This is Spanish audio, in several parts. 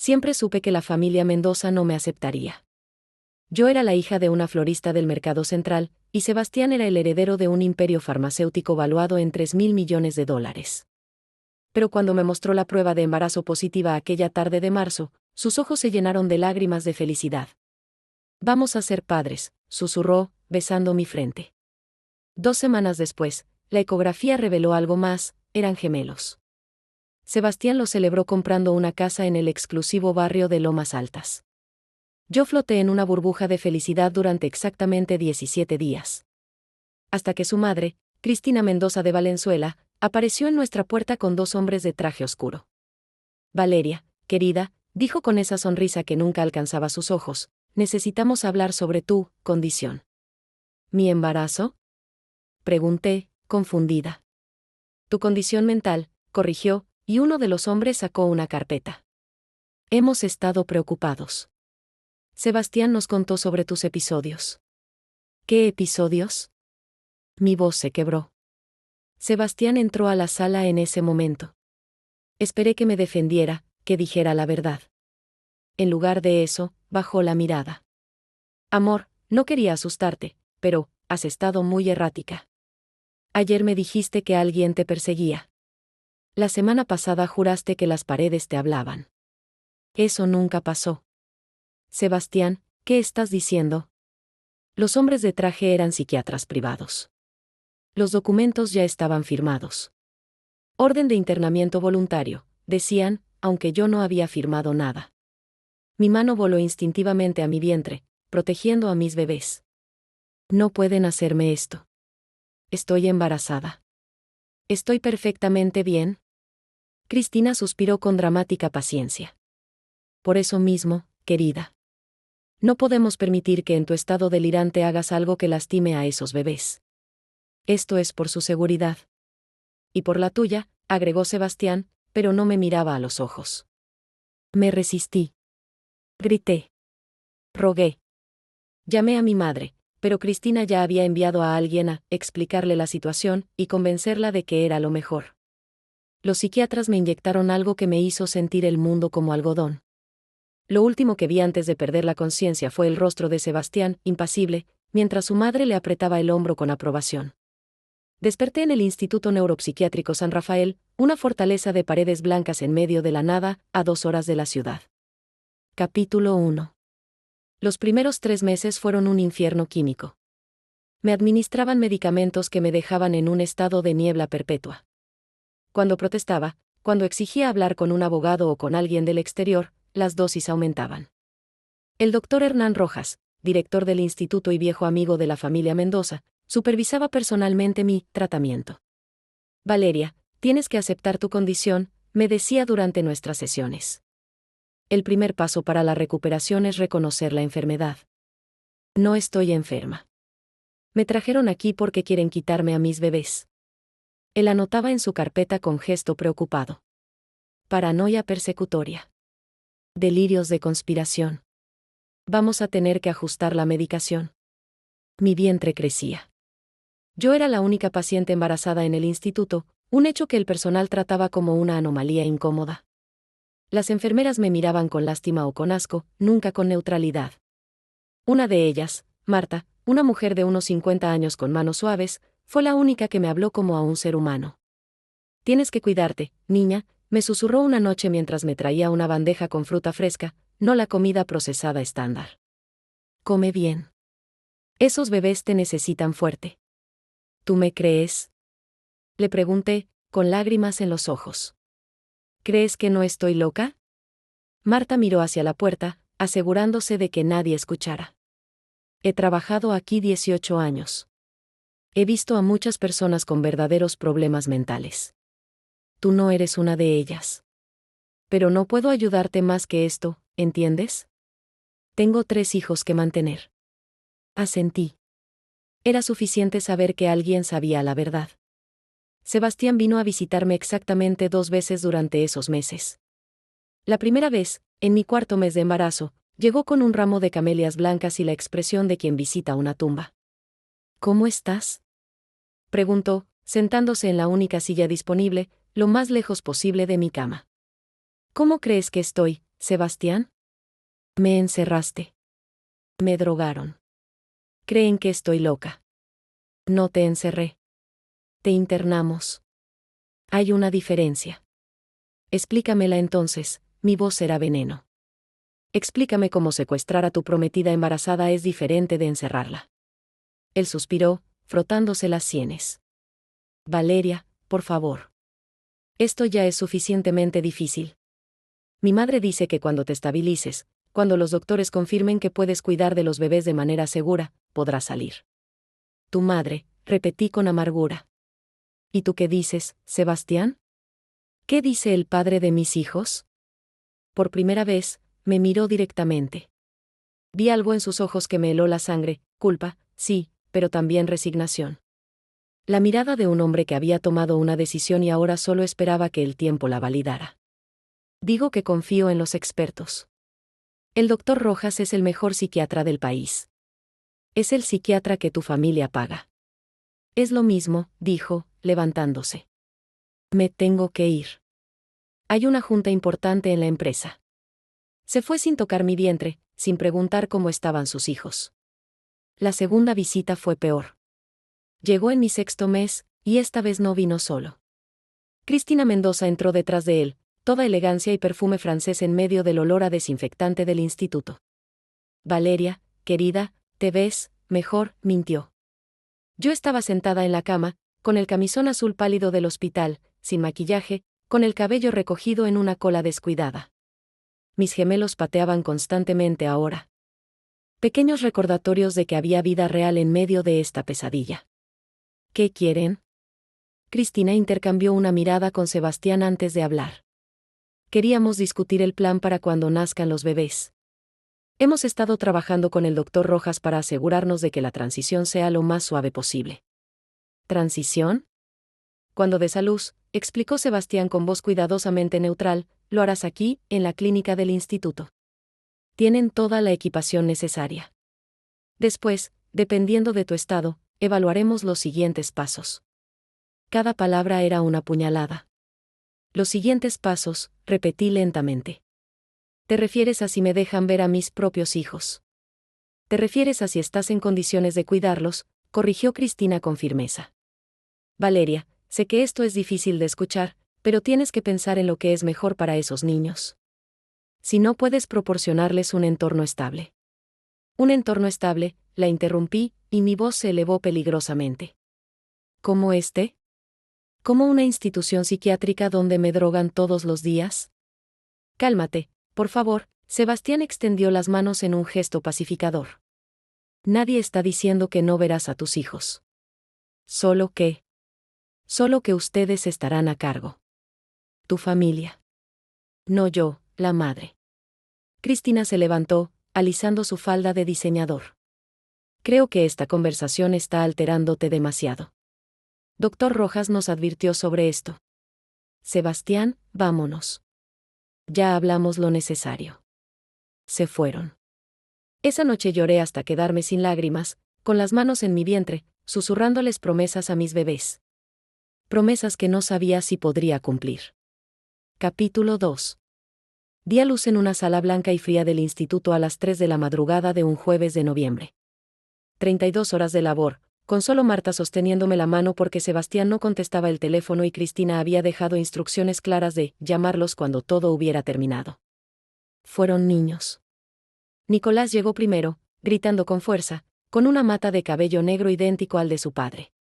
Siempre supe que la familia Mendoza no me aceptaría. Yo era la hija de una florista del mercado central, y Sebastián era el heredero de un imperio farmacéutico valuado en $3.000 millones. Pero cuando me mostró la prueba de embarazo positiva aquella tarde de marzo, sus ojos se llenaron de lágrimas de felicidad. «Vamos a ser padres», susurró, besando mi frente. 2 semanas después, la ecografía reveló algo más: eran gemelos. Sebastián lo celebró comprando una casa en el exclusivo barrio de Lomas Altas. Yo floté en una burbuja de felicidad durante exactamente 17 días. Hasta que su madre, Cristina Mendoza de Valenzuela, apareció en nuestra puerta con 2 hombres de traje oscuro. «Valeria, querida», dijo con esa sonrisa que nunca alcanzaba sus ojos, «necesitamos hablar sobre tu condición». «¿Mi embarazo?», pregunté, confundida. «Tu condición mental», corrigió, y uno de los hombres sacó una carpeta. «Hemos estado preocupados. Sebastián nos contó sobre tus episodios». «¿Qué episodios?». Mi voz se quebró. Sebastián entró a la sala en ese momento. Esperé que me defendiera, que dijera la verdad. En lugar de eso, bajó la mirada. «Amor, no quería asustarte, pero has estado muy errática. Ayer me dijiste que alguien te perseguía. La semana pasada juraste que las paredes te hablaban. Eso nunca pasó». «Sebastián, ¿qué estás diciendo?». Los hombres de traje eran psiquiatras privados. Los documentos ya estaban firmados. «Orden de internamiento voluntario», decían, aunque yo no había firmado nada. Mi mano voló instintivamente a mi vientre, protegiendo a mis bebés. «No pueden hacerme esto. Estoy embarazada. ¿Estoy perfectamente bien?». Cristina suspiró con dramática paciencia. «Por eso mismo, querida. No podemos permitir que en tu estado delirante hagas algo que lastime a esos bebés. Esto es por su seguridad». «Y por la tuya», agregó Sebastián, pero no me miraba a los ojos. Me resistí. Grité. Rogué. Llamé a mi madre, pero Cristina ya había enviado a alguien a explicarle la situación y convencerla de que era lo mejor. Los psiquiatras me inyectaron algo que me hizo sentir el mundo como algodón. Lo último que vi antes de perder la conciencia fue el rostro de Sebastián, impasible, mientras su madre le apretaba el hombro con aprobación. Desperté en el Instituto Neuropsiquiátrico San Rafael, una fortaleza de paredes blancas en medio de la nada, a 2 horas de la ciudad. Capítulo 1. Los primeros 3 meses fueron un infierno químico. Me administraban medicamentos que me dejaban en un estado de niebla perpetua. Cuando protestaba, cuando exigía hablar con un abogado o con alguien del exterior, las dosis aumentaban. El doctor Hernán Rojas, director del instituto y viejo amigo de la familia Mendoza, supervisaba personalmente mi tratamiento. «Valeria, tienes que aceptar tu condición», me decía durante nuestras sesiones. «El primer paso para la recuperación es reconocer la enfermedad. No estoy enferma. Me trajeron aquí porque quieren quitarme a mis bebés». Él anotaba en su carpeta con gesto preocupado. «Paranoia persecutoria. Delirios de conspiración. Vamos a tener que ajustar la medicación». Mi vientre crecía. Yo era la única paciente embarazada en el instituto, un hecho que el personal trataba como una anomalía incómoda. Las enfermeras me miraban con lástima o con asco, nunca con neutralidad. Una de ellas, Marta, una mujer de unos 50 años con manos suaves, fue la única que me habló como a un ser humano. «Tienes que cuidarte, niña», me susurró una noche mientras me traía una bandeja con fruta fresca, no la comida procesada estándar. «Come bien. Esos bebés te necesitan fuerte». «¿Tú me crees?», le pregunté, con lágrimas en los ojos. «¿Crees que no estoy loca?». Marta miró hacia la puerta, asegurándose de que nadie escuchara. «He trabajado aquí 18 años. He visto a muchas personas con verdaderos problemas mentales. Tú no eres una de ellas. Pero no puedo ayudarte más que esto, ¿entiendes? Tengo 3 hijos que mantener». Asentí. Era suficiente saber que alguien sabía la verdad. Sebastián vino a visitarme exactamente 2 veces durante esos meses. La primera vez, en mi 4.º mes de embarazo, llegó con un ramo de camelias blancas y la expresión de quien visita una tumba. «¿Cómo estás?», preguntó, sentándose en la única silla disponible, lo más lejos posible de mi cama. «¿Cómo crees que estoy?», Sebastián? Me encerraste. Me drogaron. Creen que estoy loca. No te encerré. Te internamos. Hay una diferencia. Explícamela entonces, mi voz era veneno. Explícame cómo secuestrar a tu prometida embarazada es diferente de encerrarla. Él suspiró, frotándose las sienes. Valeria, por favor. Esto ya es suficientemente difícil. Mi madre dice que cuando te estabilices, cuando los doctores confirmen que puedes cuidar de los bebés de manera segura, podrás salir. Tu madre, repetí con amargura. ¿Y tú qué dices, Sebastián? ¿Qué dice el padre de mis hijos? Por primera vez, me miró directamente. Vi algo en sus ojos que me heló la sangre, culpa, sí, pero también resignación. La mirada de un hombre que había tomado una decisión y ahora solo esperaba que el tiempo la validara. Digo que confío en los expertos. El doctor Rojas es el mejor psiquiatra del país. Es el psiquiatra que tu familia paga. Es lo mismo, dijo, levantándose. Me tengo que ir. Hay una junta importante en la empresa. Se fue sin tocar mi vientre, sin preguntar cómo estaban sus hijos. La segunda visita fue peor. Llegó en mi 6º mes, y esta vez no vino solo. Cristina Mendoza entró detrás de él, toda elegancia y perfume francés en medio del olor a desinfectante del instituto. Valeria, querida, te ves mejor, mintió. Yo estaba sentada en la cama, con el camisón azul pálido del hospital, sin maquillaje, con el cabello recogido en una cola descuidada. Mis gemelos pateaban constantemente ahora. Pequeños recordatorios de que había vida real en medio de esta pesadilla. ¿Qué quieren? Cristina intercambió una mirada con Sebastián antes de hablar. Queríamos discutir el plan para cuando nazcan los bebés. Hemos estado trabajando con el doctor Rojas para asegurarnos de que la transición sea lo más suave posible. ¿Transición? Cuando des a luz, explicó Sebastián con voz cuidadosamente neutral, lo harás aquí, en la clínica del instituto. Tienen toda la equipación necesaria. Después, dependiendo de tu estado, evaluaremos los siguientes pasos. Cada palabra era una puñalada. Los siguientes pasos, repetí lentamente. Te refieres a si me dejan ver a mis propios hijos. Te refieres a si estás en condiciones de cuidarlos, corrigió Cristina con firmeza. Valeria, sé que esto es difícil de escuchar, pero tienes que pensar en lo que es mejor para esos niños. Si no puedes proporcionarles un entorno estable. Un entorno estable, la interrumpí, y mi voz se elevó peligrosamente. ¿Cómo este? ¿Como una institución psiquiátrica donde me drogan todos los días? Cálmate, por favor, Sebastián extendió las manos en un gesto pacificador. Nadie está diciendo que no verás a tus hijos. Solo que ustedes estarán a cargo. Tu familia. No yo, la madre. Cristina se levantó, alisando su falda de diseñador. Creo que esta conversación está alterándote demasiado. Doctor Rojas nos advirtió sobre esto. Sebastián, vámonos. Ya hablamos lo necesario. Se fueron. Esa noche lloré hasta quedarme sin lágrimas, con las manos en mi vientre, susurrándoles promesas a mis bebés. Promesas que no sabía si podría cumplir. Capítulo 2. Di a luz en una sala blanca y fría del instituto a las 3 de la madrugada de un jueves de noviembre. 32 horas de labor, con solo Marta sosteniéndome la mano porque Sebastián no contestaba el teléfono y Cristina había dejado instrucciones claras de llamarlos cuando todo hubiera terminado. Fueron niños. Nicolás llegó primero, gritando con fuerza, con una mata de cabello negro idéntico al de su padre.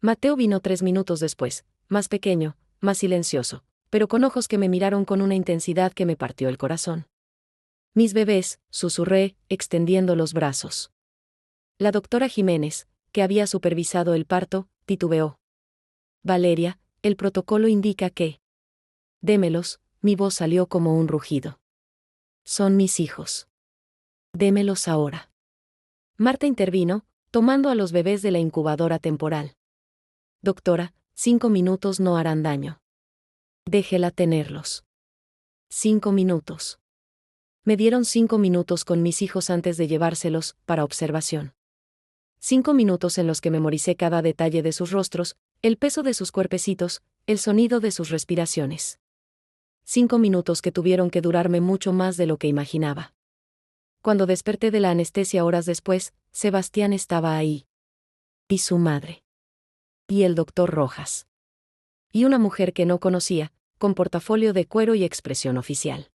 Mateo vino 3 minutos después, más pequeño, más silencioso, pero con ojos que me miraron con una intensidad que me partió el corazón. Mis bebés, susurré, extendiendo los brazos. La doctora Jiménez, que había supervisado el parto, titubeó. Valeria, el protocolo indica que... Démelos, mi voz salió como un rugido. Son mis hijos. Démelos ahora. Marta intervino, tomando a los bebés de la incubadora temporal. Doctora, 5 minutos no harán daño. Déjela tenerlos. 5 minutos. Me dieron 5 minutos con mis hijos antes de llevárselos, para observación. 5 minutos en los que memoricé cada detalle de sus rostros, el peso de sus cuerpecitos, el sonido de sus respiraciones. 5 minutos que tuvieron que durarme mucho más de lo que imaginaba. Cuando desperté de la anestesia horas después, Sebastián estaba ahí. Y su madre. Y el doctor Rojas. Y una mujer que no conocía, con portafolio de cuero y expresión oficial.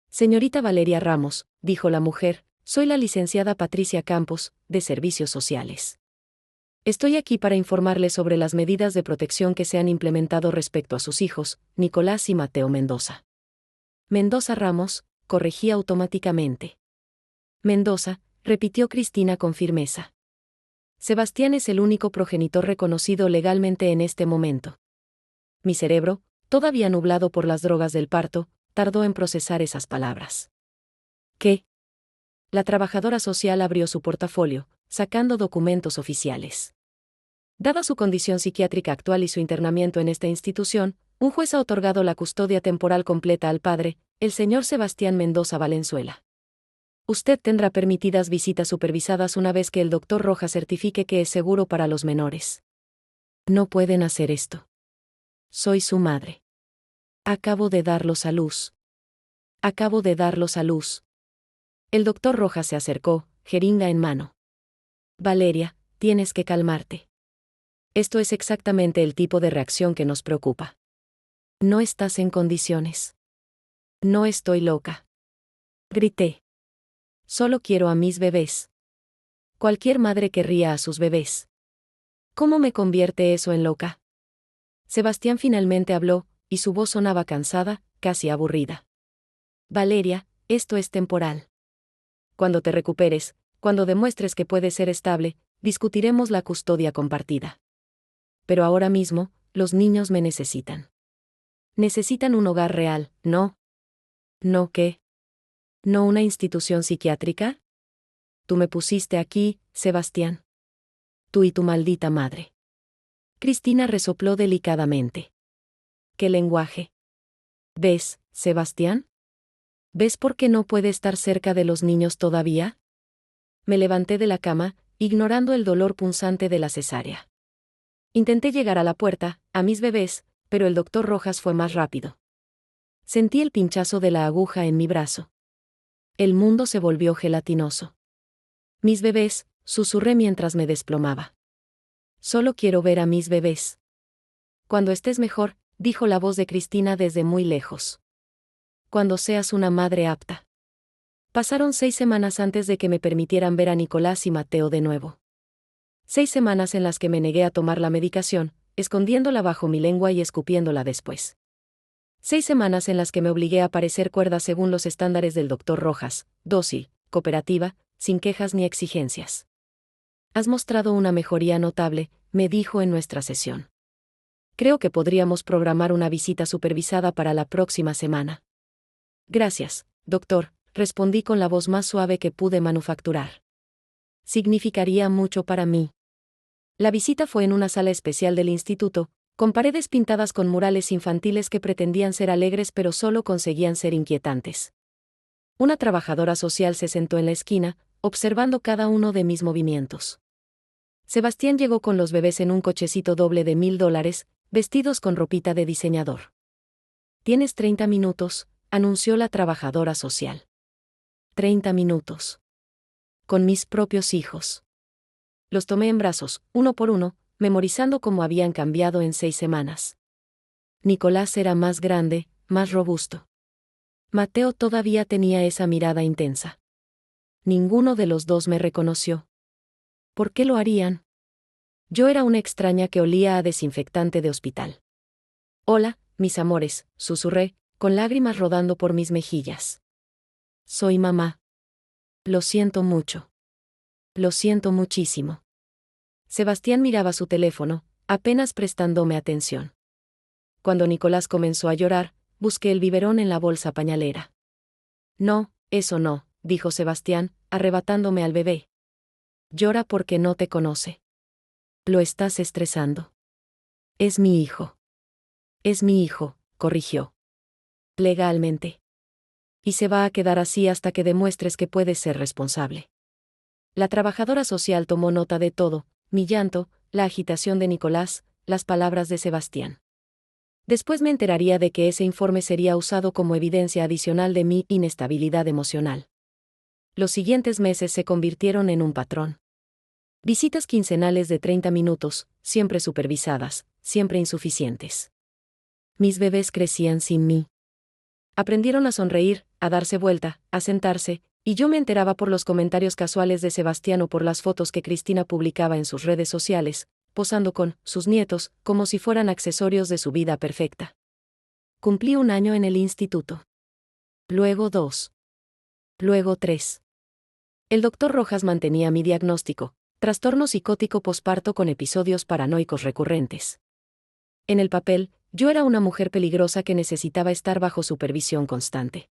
Señorita Valeria Ramos, dijo la mujer, soy la licenciada Patricia Campos, de Servicios Sociales. Estoy aquí para informarle sobre las medidas de protección que se han implementado respecto a sus hijos, Nicolás y Mateo Mendoza. Mendoza Ramos, corregí automáticamente. Mendoza, repitió Cristina con firmeza. Sebastián es el único progenitor reconocido legalmente en este momento. Mi cerebro, todavía nublado por las drogas del parto, tardó en procesar esas palabras. ¿Qué? La trabajadora social abrió su portafolio, sacando documentos oficiales. Dada su condición psiquiátrica actual y su internamiento en esta institución, un juez ha otorgado la custodia temporal completa al padre, el señor Sebastián Mendoza Valenzuela. Usted tendrá permitidas visitas supervisadas una vez que el doctor Rojas certifique que es seguro para los menores. No pueden hacer esto. Soy su madre. Acabo de darlos a luz. Acabo de darlos a luz. El doctor Rojas se acercó, jeringa en mano. Valeria, tienes que calmarte. Esto es exactamente el tipo de reacción que nos preocupa. No estás en condiciones. No estoy loca. Grité. Solo quiero a mis bebés. Cualquier madre querría a sus bebés. ¿Cómo me convierte eso en loca? Sebastián finalmente habló, y su voz sonaba cansada, casi aburrida. Valeria, esto es temporal. Cuando te recuperes, cuando demuestres que puedes ser estable, discutiremos la custodia compartida. Pero ahora mismo, los niños me necesitan. Necesitan un hogar real, ¿no? ¿No qué? ¿No una institución psiquiátrica? Tú me pusiste aquí, Sebastián. Tú y tu maldita madre. Cristina resopló delicadamente. ¿Qué lenguaje? ¿Ves, Sebastián? ¿Ves por qué no puede estar cerca de los niños todavía? Me levanté de la cama, ignorando el dolor punzante de la cesárea. Intenté llegar a la puerta, a mis bebés, pero el doctor Rojas fue más rápido. Sentí el pinchazo de la aguja en mi brazo. El mundo se volvió gelatinoso. Mis bebés, susurré mientras me desplomaba. Solo quiero ver a mis bebés. Cuando estés mejor, dijo la voz de Cristina desde muy lejos. Cuando seas una madre apta. Pasaron 6 semanas antes de que me permitieran ver a Nicolás y Mateo de nuevo. 6 semanas en las que me negué a tomar la medicación, escondiéndola bajo mi lengua y escupiéndola después. 6 semanas en las que me obligué a parecer cuerda según los estándares del doctor Rojas, dócil, cooperativa, sin quejas ni exigencias. Has mostrado una mejoría notable, me dijo en nuestra sesión. Creo que podríamos programar una visita supervisada para la próxima semana. Gracias, doctor, respondí con la voz más suave que pude manufacturar. Significaría mucho para mí. La visita fue en una sala especial del instituto, con paredes pintadas con murales infantiles que pretendían ser alegres pero solo conseguían ser inquietantes. Una trabajadora social se sentó en la esquina, observando cada uno de mis movimientos. Sebastián llegó con los bebés en un cochecito doble de $1000, vestidos con ropita de diseñador. Tienes 30 minutos, anunció la trabajadora social. 30 minutos. Con mis propios hijos. Los tomé en brazos, uno por uno, memorizando cómo habían cambiado en 6 semanas. Nicolás era más grande, más robusto. Mateo todavía tenía esa mirada intensa. Ninguno de los dos me reconoció. ¿Por qué lo harían? Yo era una extraña que olía a desinfectante de hospital. Hola, mis amores, susurré, con lágrimas rodando por mis mejillas. Soy mamá. Lo siento mucho. Lo siento muchísimo. Sebastián miraba su teléfono, apenas prestándome atención. Cuando Nicolás comenzó a llorar, busqué el biberón en la bolsa pañalera. No, eso no, dijo Sebastián, arrebatándome al bebé. Llora porque no te conoce. Lo estás estresando. Es mi hijo. Es mi hijo, corrigió. Legalmente. Y se va a quedar así hasta que demuestres que puedes ser responsable. La trabajadora social tomó nota de todo, mi llanto, la agitación de Nicolás, las palabras de Sebastián. Después me enteraría de que ese informe sería usado como evidencia adicional de mi inestabilidad emocional. Los siguientes meses se convirtieron en un patrón. Visitas quincenales de 30 minutos, siempre supervisadas, siempre insuficientes. Mis bebés crecían sin mí. Aprendieron a sonreír, a darse vuelta, a sentarse, y yo me enteraba por los comentarios casuales de Sebastián o por las fotos que Cristina publicaba en sus redes sociales, posando con sus nietos, como si fueran accesorios de su vida perfecta. Cumplí 1 año en el instituto. Luego 2. Luego 3. El doctor Rojas mantenía mi diagnóstico: trastorno psicótico posparto con episodios paranoicos recurrentes. En el papel, yo era una mujer peligrosa que necesitaba estar bajo supervisión constante.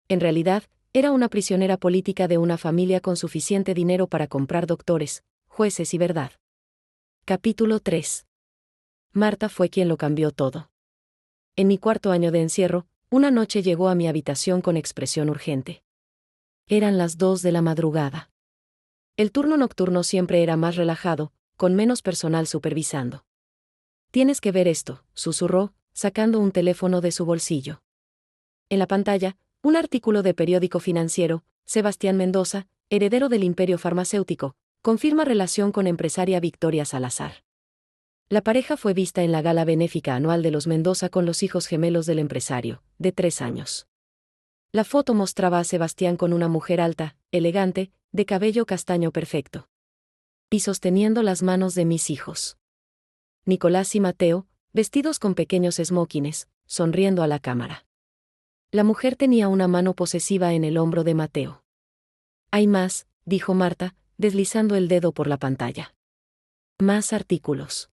En realidad, era una prisionera política de una familia con suficiente dinero para comprar doctores, jueces y verdad. Capítulo 3. Marta fue quien lo cambió todo. En mi 4 año de encierro, una noche llegó a mi habitación con expresión urgente. Eran las 2 de la madrugada. El turno nocturno siempre era más relajado, con menos personal supervisando. «Tienes que ver esto», susurró, sacando un teléfono de su bolsillo. En la pantalla, un artículo de periódico financiero: Sebastián Mendoza, heredero del imperio farmacéutico, confirma relación con empresaria Victoria Salazar. La pareja fue vista en la gala benéfica anual de los Mendoza con los hijos gemelos del empresario, de 3 años. La foto mostraba a Sebastián con una mujer alta, elegante, de cabello castaño perfecto. Y sosteniendo las manos de mis hijos. Nicolás y Mateo, vestidos con pequeños smokines, sonriendo a la cámara. La mujer tenía una mano posesiva en el hombro de Mateo. «Hay más», dijo Marta, deslizando el dedo por la pantalla. «Más artículos».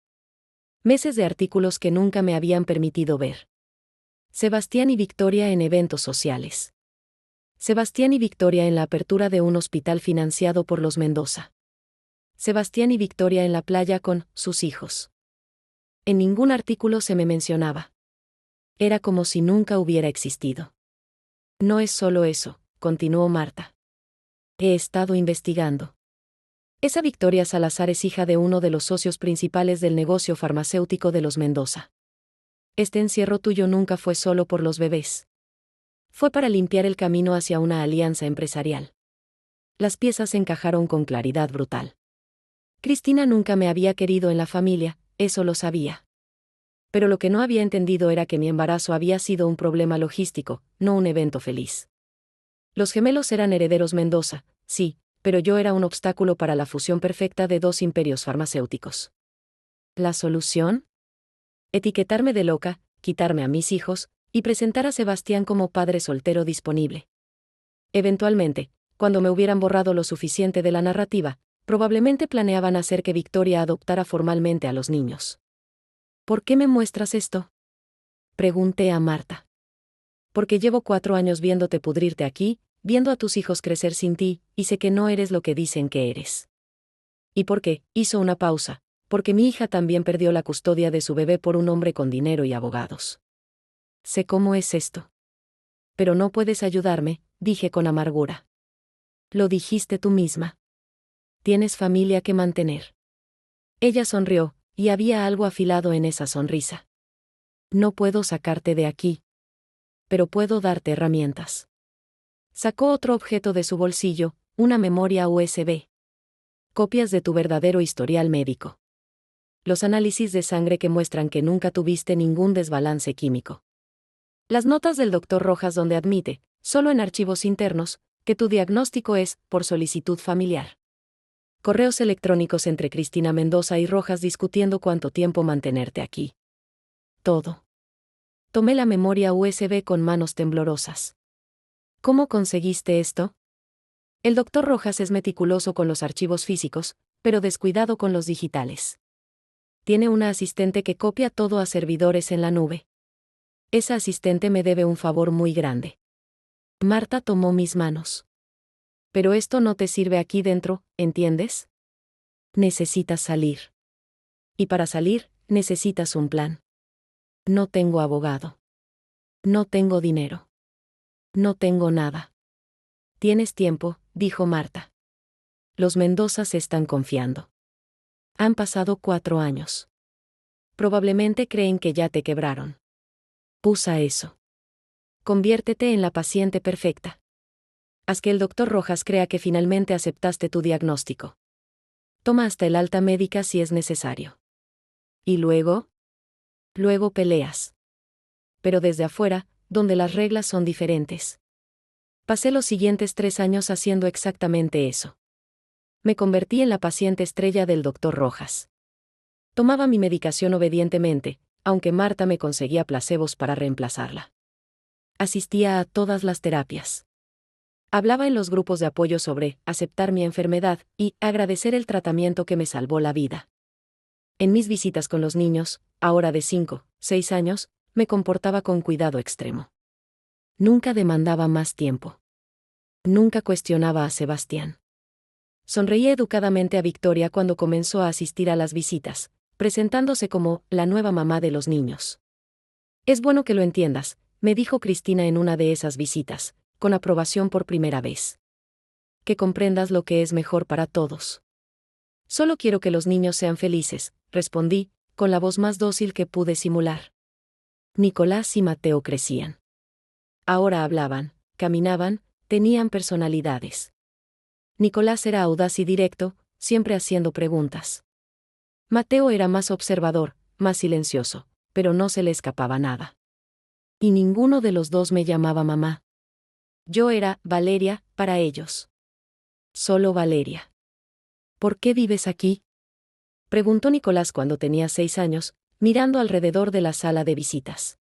Meses de artículos que nunca me habían permitido ver. Sebastián y Victoria en eventos sociales. Sebastián y Victoria en la apertura de un hospital financiado por los Mendoza. Sebastián y Victoria en la playa con sus hijos. En ningún artículo se me mencionaba. Era como si nunca hubiera existido. «No es solo eso», continuó Marta. «He estado investigando. Esa Victoria Salazar es hija de uno de los socios principales del negocio farmacéutico de los Mendoza. Este encierro tuyo nunca fue solo por los bebés. Fue para limpiar el camino hacia una alianza empresarial». Las piezas encajaron con claridad brutal. Cristina nunca me había querido en la familia, eso lo sabía. Pero lo que no había entendido era que mi embarazo había sido un problema logístico, no un evento feliz. Los gemelos eran herederos Mendoza, sí, pero yo era un obstáculo para la fusión perfecta de 2 imperios farmacéuticos. ¿La solución? Etiquetarme de loca, quitarme a mis hijos, y presentar a Sebastián como padre soltero disponible. Eventualmente, cuando me hubieran borrado lo suficiente de la narrativa, probablemente planeaban hacer que Victoria adoptara formalmente a los niños. «¿Por qué me muestras esto?», pregunté a Marta. «Porque llevo 4 años viéndote pudrirte aquí, viendo a tus hijos crecer sin ti, y sé que no eres lo que dicen que eres». «¿Y por qué?», hizo una pausa. «Porque mi hija también perdió la custodia de su bebé por un hombre con dinero y abogados. Sé cómo es esto. Pero no puedes ayudarme», dije con amargura. «Lo dijiste tú misma. Tienes familia que mantener». Ella sonrió, y había algo afilado en esa sonrisa. «No puedo sacarte de aquí. Pero puedo darte herramientas». Sacó otro objeto de su bolsillo, una memoria USB. «Copias de tu verdadero historial médico. Los análisis de sangre que muestran que nunca tuviste ningún desbalance químico. Las notas del doctor Rojas donde admite, solo en archivos internos, que tu diagnóstico es por solicitud familiar. Correos electrónicos entre Cristina Mendoza y Rojas discutiendo cuánto tiempo mantenerte aquí. Todo». Tomé la memoria USB con manos temblorosas. «¿Cómo conseguiste esto?». El doctor Rojas es meticuloso con los archivos físicos, pero descuidado con los digitales. Tiene una asistente que copia todo a servidores en la nube. Esa asistente me debe un favor muy grande». Marta tomó mis manos. «Pero esto no te sirve aquí dentro, ¿entiendes? Necesitas salir. Y para salir, necesitas un plan. No tengo abogado. No tengo dinero. No tengo nada. Tienes tiempo», dijo Marta. «Los Mendoza se están confiando. Han pasado 4 años. Probablemente creen que ya te quebraron. Usa eso. Conviértete en la paciente perfecta. Haz que el doctor Rojas crea que finalmente aceptaste tu diagnóstico. Toma hasta el alta médica si es necesario. ¿Y luego? Luego peleas. Pero desde afuera, donde las reglas son diferentes. Pasé los siguientes 3 años haciendo exactamente eso. Me convertí en la paciente estrella del doctor Rojas. Tomaba mi medicación obedientemente, aunque Marta me conseguía placebos para reemplazarla. Asistía a todas las terapias. Hablaba en los grupos de apoyo sobre aceptar mi enfermedad y agradecer el tratamiento que me salvó la vida. En mis visitas con los niños, ahora de 5, 6 años, me comportaba con cuidado extremo. Nunca demandaba más tiempo. Nunca cuestionaba a Sebastián. Sonreía educadamente a Victoria cuando comenzó a asistir a las visitas, presentándose como la nueva mamá de los niños. Es bueno que lo entiendas, me dijo Cristina en una de esas visitas, con aprobación por primera vez. Que comprendas lo que es mejor para todos. Solo quiero que los niños sean felices, respondí, con la voz más dócil que pude simular. Nicolás y Mateo crecían. Ahora hablaban, caminaban, tenían personalidades. Nicolás era audaz y directo, siempre haciendo preguntas. Mateo era más observador, más silencioso, pero no se le escapaba nada. Y ninguno de los dos me llamaba mamá. Yo era Valeria, para ellos. Solo Valeria. ¿Por qué vives aquí? Preguntó Nicolás cuando tenía 6 años, mirando alrededor de la sala de visitas.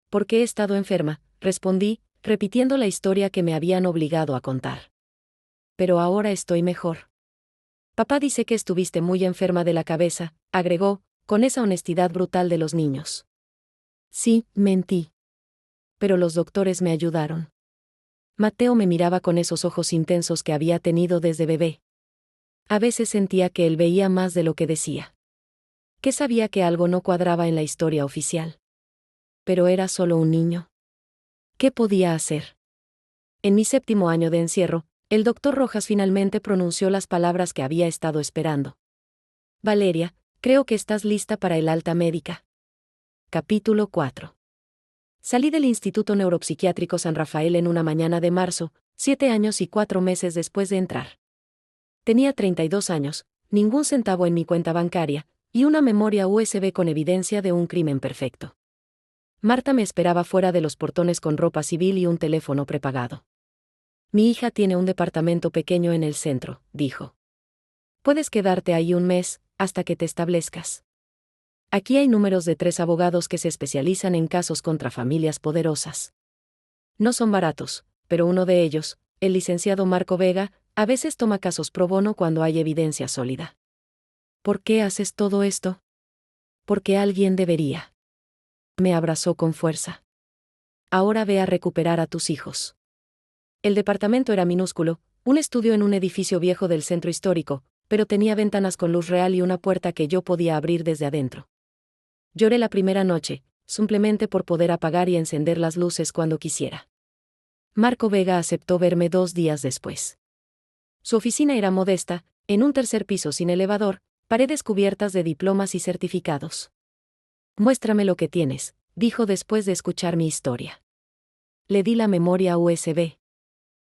Porque he estado enferma, respondí, repitiendo la historia que me habían obligado a contar. Pero ahora estoy mejor. Papá dice que estuviste muy enferma de la cabeza, agregó, con esa honestidad brutal de los niños. Sí, mentí. Pero los doctores me ayudaron. Mateo me miraba con esos ojos intensos que había tenido desde bebé. A veces sentía que él veía más de lo que decía. Que sabía que algo no cuadraba en la historia oficial. Pero era solo un niño. ¿Qué podía hacer? En mi 7º año de encierro, el doctor Rojas finalmente pronunció las palabras que había estado esperando. Valeria, creo que estás lista para el alta médica. Capítulo 4. Salí del Instituto Neuropsiquiátrico San Rafael en una mañana de marzo, 7 años y 4 meses después de entrar. Tenía 32 años, ningún centavo en mi cuenta bancaria, y una memoria USB con evidencia de un crimen perfecto. Marta me esperaba fuera de los portones con ropa civil y un teléfono prepagado. Mi hija tiene un departamento pequeño en el centro, dijo. Puedes quedarte ahí un mes, hasta que te establezcas. Aquí hay números de 3 abogados que se especializan en casos contra familias poderosas. No son baratos, pero uno de ellos, el licenciado Marco Vega, a veces toma casos pro bono cuando hay evidencia sólida. ¿Por qué haces todo esto? Porque alguien debería. Me abrazó con fuerza. Ahora ve a recuperar a tus hijos. El departamento era minúsculo, un estudio en un edificio viejo del centro histórico, pero tenía ventanas con luz real y una puerta que yo podía abrir desde adentro. Lloré la primera noche, simplemente por poder apagar y encender las luces cuando quisiera. Marco Vega aceptó verme 2 días después. Su oficina era modesta, en un 3er piso sin elevador, paredes cubiertas de diplomas y certificados. Muéstrame lo que tienes, dijo después de escuchar mi historia. Le di la memoria USB.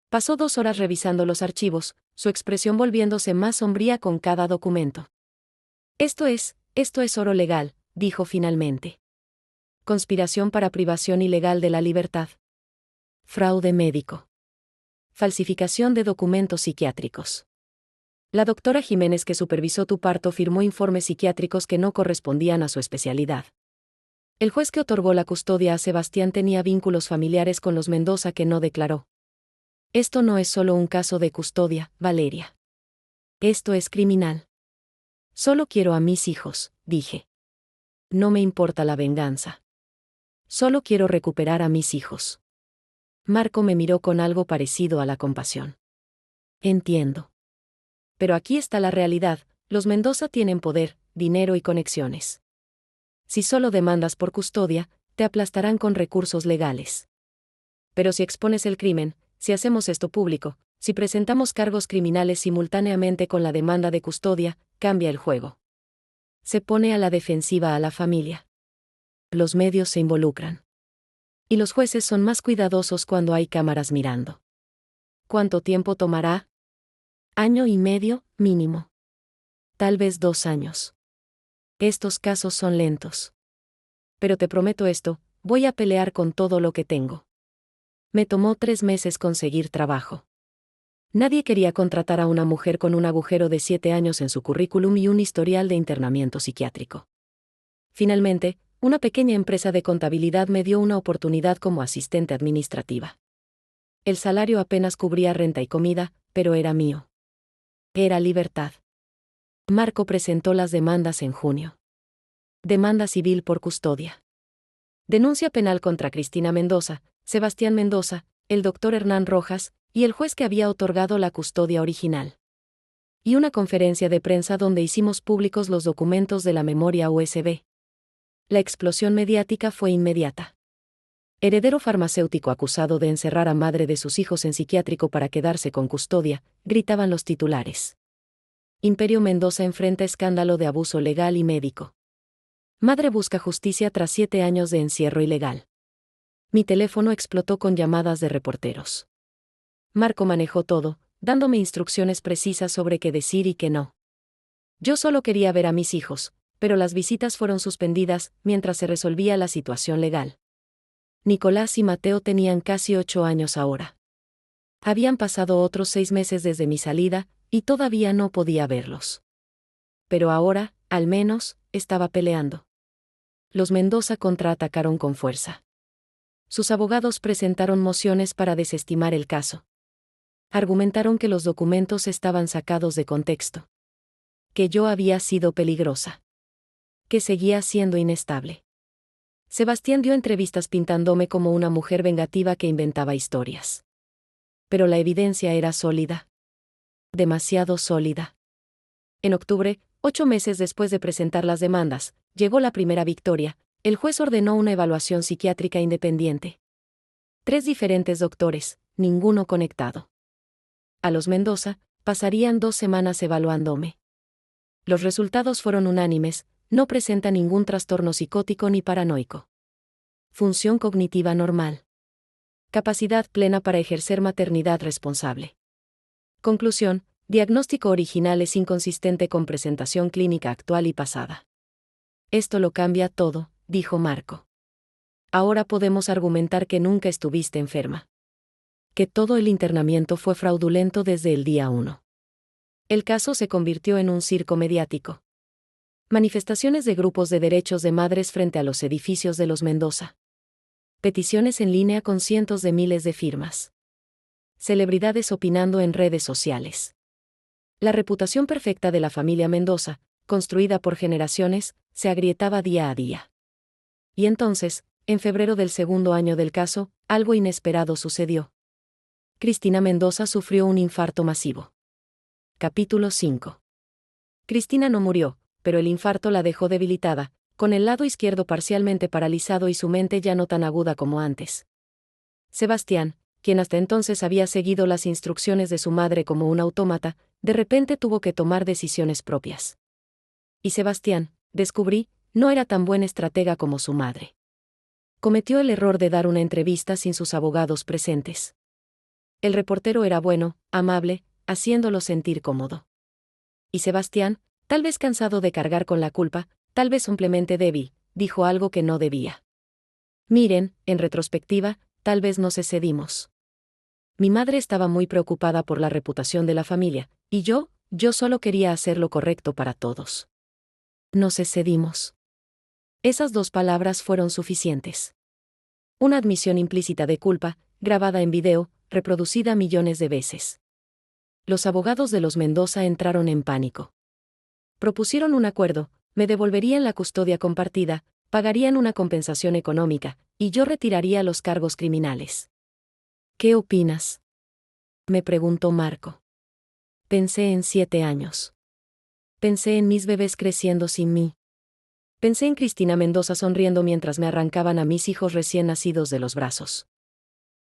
Pasó 2 horas revisando los archivos, su expresión volviéndose más sombría con cada documento. Esto es oro legal, dijo finalmente. Conspiración para privación ilegal de la libertad. Fraude médico. Falsificación de documentos psiquiátricos. La doctora Jiménez que supervisó tu parto firmó informes psiquiátricos que no correspondían a su especialidad. El juez que otorgó la custodia a Sebastián tenía vínculos familiares con los Mendoza que no declaró. Esto no es solo un caso de custodia, Valeria. Esto es criminal. Solo quiero a mis hijos, dije. No me importa la venganza. Solo quiero recuperar a mis hijos. Marco me miró con algo parecido a la compasión. Entiendo. Pero aquí está la realidad, los Mendoza tienen poder, dinero y conexiones. Si solo demandas por custodia, te aplastarán con recursos legales. Pero si expones el crimen, si hacemos esto público, si presentamos cargos criminales simultáneamente con la demanda de custodia, cambia el juego. Se pone a la defensiva a la familia. Los medios se involucran. Y los jueces son más cuidadosos cuando hay cámaras mirando. ¿Cuánto tiempo tomará? 1 año y medio, mínimo. Tal vez 2 años. Estos casos son lentos. Pero te prometo esto, voy a pelear con todo lo que tengo. Me tomó 3 meses conseguir trabajo. Nadie quería contratar a una mujer con un agujero de 7 años en su currículum y un historial de internamiento psiquiátrico. Finalmente, una pequeña empresa de contabilidad me dio una oportunidad como asistente administrativa. El salario apenas cubría renta y comida, pero era mío. Era libertad. Marco presentó las demandas en junio. Demanda civil por custodia. Denuncia penal contra Cristina Mendoza, Sebastián Mendoza, el doctor Hernán Rojas, y el juez que había otorgado la custodia original. Y una conferencia de prensa donde hicimos públicos los documentos de la memoria USB. La explosión mediática fue inmediata. Heredero farmacéutico acusado de encerrar a madre de sus hijos en psiquiátrico para quedarse con custodia, gritaban los titulares. Imperio Mendoza enfrenta escándalo de abuso legal y médico. Madre busca justicia tras 7 años de encierro ilegal. Mi teléfono explotó con llamadas de reporteros. Marco manejó todo, dándome instrucciones precisas sobre qué decir y qué no. Yo solo quería ver a mis hijos, pero las visitas fueron suspendidas mientras se resolvía la situación legal. Nicolás y Mateo tenían casi 8 años ahora. Habían pasado otros 6 meses desde mi salida, y todavía no podía verlos. Pero ahora, al menos, estaba peleando. Los Mendoza contraatacaron con fuerza. Sus abogados presentaron mociones para desestimar el caso. Argumentaron que los documentos estaban sacados de contexto. Que yo había sido peligrosa. Que seguía siendo inestable. Sebastián dio entrevistas pintándome como una mujer vengativa que inventaba historias. Pero la evidencia era sólida. Demasiado sólida. En octubre, 8 meses después de presentar las demandas, llegó la primera victoria. El juez ordenó una evaluación psiquiátrica independiente. 3 diferentes doctores, ninguno conectado. A los Mendoza, pasarían 2 semanas evaluándome. Los resultados fueron unánimes, no presenta ningún trastorno psicótico ni paranoico. Función cognitiva normal. Capacidad plena para ejercer maternidad responsable. Conclusión, diagnóstico original es inconsistente con presentación clínica actual y pasada. Esto lo cambia todo, dijo Marco. Ahora podemos argumentar que nunca estuviste enferma. Que todo el internamiento fue fraudulento desde el día 1. El caso se convirtió en un circo mediático. Manifestaciones de grupos de derechos de madres frente a los edificios de los Mendoza. Peticiones en línea con cientos de miles de firmas. Celebridades opinando en redes sociales. La reputación perfecta de la familia Mendoza, construida por generaciones, se agrietaba día a día. Y entonces, en febrero del segundo año del caso, algo inesperado sucedió. Cristina Mendoza sufrió un infarto masivo. Capítulo 5. Cristina no murió, pero el infarto la dejó debilitada, con el lado izquierdo parcialmente paralizado y su mente ya no tan aguda como antes. Sebastián, quien hasta entonces había seguido las instrucciones de su madre como un autómata, de repente tuvo que tomar decisiones propias. Y Sebastián, descubrí, no era tan buen estratega como su madre. Cometió el error de dar una entrevista sin sus abogados presentes. El reportero era bueno, amable, haciéndolo sentir cómodo. Y Sebastián, tal vez cansado de cargar con la culpa, tal vez simplemente débil, dijo algo que no debía. Miren, en retrospectiva, tal vez nos excedimos. Mi madre estaba muy preocupada por la reputación de la familia, y yo solo quería hacer lo correcto para todos. Nos excedimos. Esas 2 palabras fueron suficientes. Una admisión implícita de culpa, grabada en video, reproducida millones de veces. Los abogados de los Mendoza entraron en pánico. Propusieron un acuerdo, me devolverían la custodia compartida, pagarían una compensación económica, y yo retiraría los cargos criminales. ¿Qué opinas?, me preguntó Marco. Pensé en 7 años. Pensé en mis bebés creciendo sin mí. Pensé en Cristina Mendoza sonriendo mientras me arrancaban a mis hijos recién nacidos de los brazos.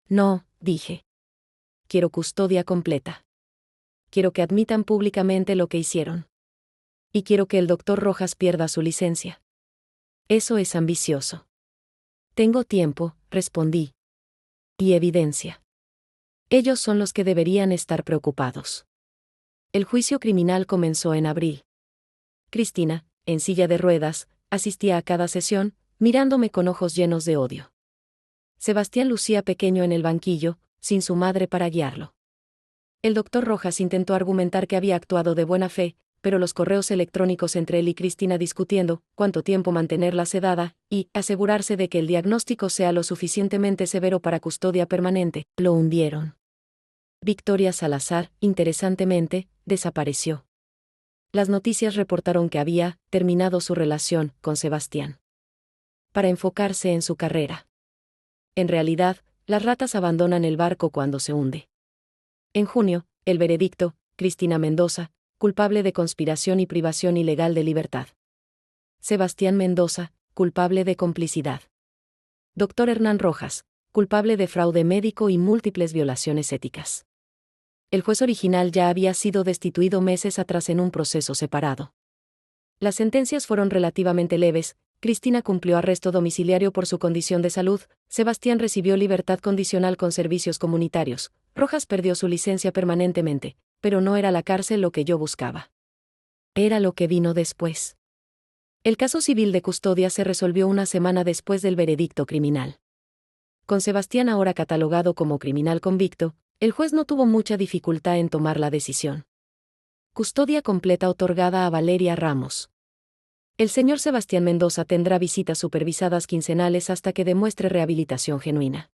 No, dije. Quiero custodia completa. Quiero que admitan públicamente lo que hicieron. Y quiero que el doctor Rojas pierda su licencia. Eso es ambicioso. Tengo tiempo, respondí. Y evidencia. Ellos son los que deberían estar preocupados. El juicio criminal comenzó en abril. Cristina, en silla de ruedas, asistía a cada sesión, mirándome con ojos llenos de odio. Sebastián lucía pequeño en el banquillo, sin su madre para guiarlo. El doctor Rojas intentó argumentar que había actuado de buena fe, pero los correos electrónicos entre él y Cristina discutiendo cuánto tiempo mantenerla sedada y asegurarse de que el diagnóstico sea lo suficientemente severo para custodia permanente, lo hundieron. Victoria Salazar, interesantemente, desapareció. Las noticias reportaron que había terminado su relación con Sebastián para enfocarse en su carrera. En realidad, las ratas abandonan el barco cuando se hunde. En junio, el veredicto: Cristina Mendoza, culpable de conspiración y privación ilegal de libertad. Sebastián Mendoza, culpable de complicidad. Dr. Hernán Rojas, culpable de fraude médico y múltiples violaciones éticas. El juez original ya había sido destituido meses atrás en un proceso separado. Las sentencias fueron relativamente leves. Cristina cumplió arresto domiciliario por su condición de salud, Sebastián recibió libertad condicional con servicios comunitarios, Rojas perdió su licencia permanentemente, pero no era la cárcel lo que yo buscaba. Era lo que vino después. El caso civil de custodia se resolvió una semana después del veredicto criminal. Con Sebastián ahora catalogado como criminal convicto, el juez no tuvo mucha dificultad en tomar la decisión. Custodia completa otorgada a Valeria Ramos. El señor Sebastián Mendoza tendrá visitas supervisadas quincenales hasta que demuestre rehabilitación genuina.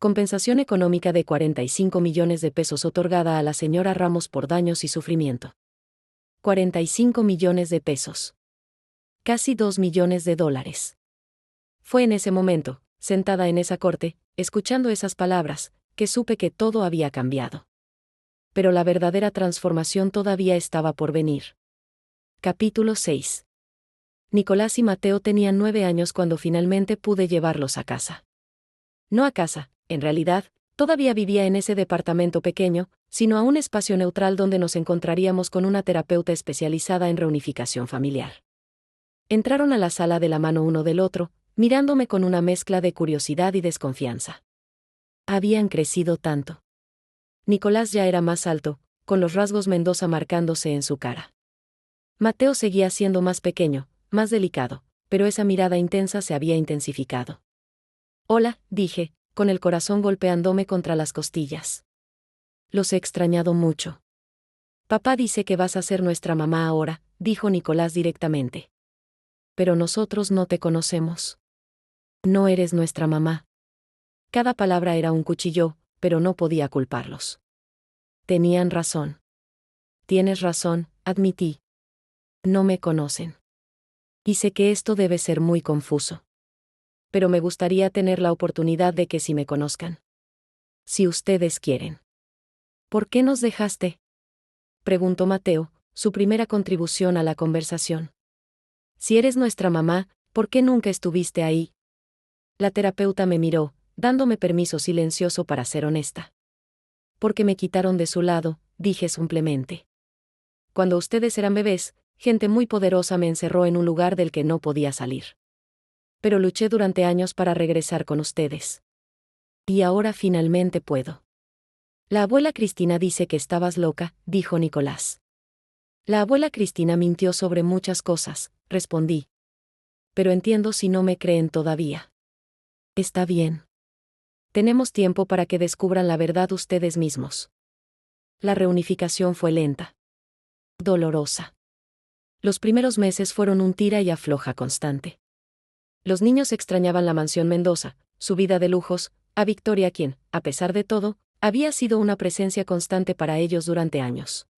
Compensación económica de 45 millones de pesos otorgada a la señora Ramos por daños y sufrimiento. 45 millones de pesos. Casi 2 millones de dólares. Fue en ese momento, sentada en esa corte, escuchando esas palabras, que supe que todo había cambiado. Pero la verdadera transformación todavía estaba por venir. Capítulo 6. Nicolás y Mateo tenían 9 años cuando finalmente pude llevarlos a casa. No a casa, en realidad, todavía vivía en ese departamento pequeño, sino a un espacio neutral donde nos encontraríamos con una terapeuta especializada en reunificación familiar. Entraron a la sala de la mano uno del otro, mirándome con una mezcla de curiosidad y desconfianza. Habían crecido tanto. Nicolás ya era más alto, con los rasgos Mendoza marcándose en su cara. Mateo seguía siendo más pequeño, más delicado, pero esa mirada intensa se había intensificado. Hola, dije, con el corazón golpeándome contra las costillas. Los he extrañado mucho. Papá dice que vas a ser nuestra mamá ahora, dijo Nicolás directamente. Pero nosotros no te conocemos. No eres nuestra mamá. Cada palabra era un cuchillo, pero no podía culparlos. Tenían razón. Tienes razón, admití. No me conocen. Y sé que esto debe ser muy confuso. Pero me gustaría tener la oportunidad de que sí me conozcan. Si ustedes quieren. ¿Por qué nos dejaste?, preguntó Mateo, su primera contribución a la conversación. Si eres nuestra mamá, ¿por qué nunca estuviste ahí? La terapeuta me miró, dándome permiso silencioso para ser honesta. Porque me quitaron de su lado, dije simplemente. Cuando ustedes eran bebés, gente muy poderosa me encerró en un lugar del que no podía salir. Pero luché durante años para regresar con ustedes. Y ahora finalmente puedo. La abuela Cristina dice que estabas loca, dijo Nicolás. La abuela Cristina mintió sobre muchas cosas, respondí. Pero entiendo si no me creen todavía. Está bien. Tenemos tiempo para que descubran la verdad ustedes mismos. La reunificación fue lenta. Dolorosa. Los primeros meses fueron un tira y afloja constante. Los niños extrañaban la mansión Mendoza, su vida de lujos, a Victoria quien, a pesar de todo, había sido una presencia constante para ellos durante años.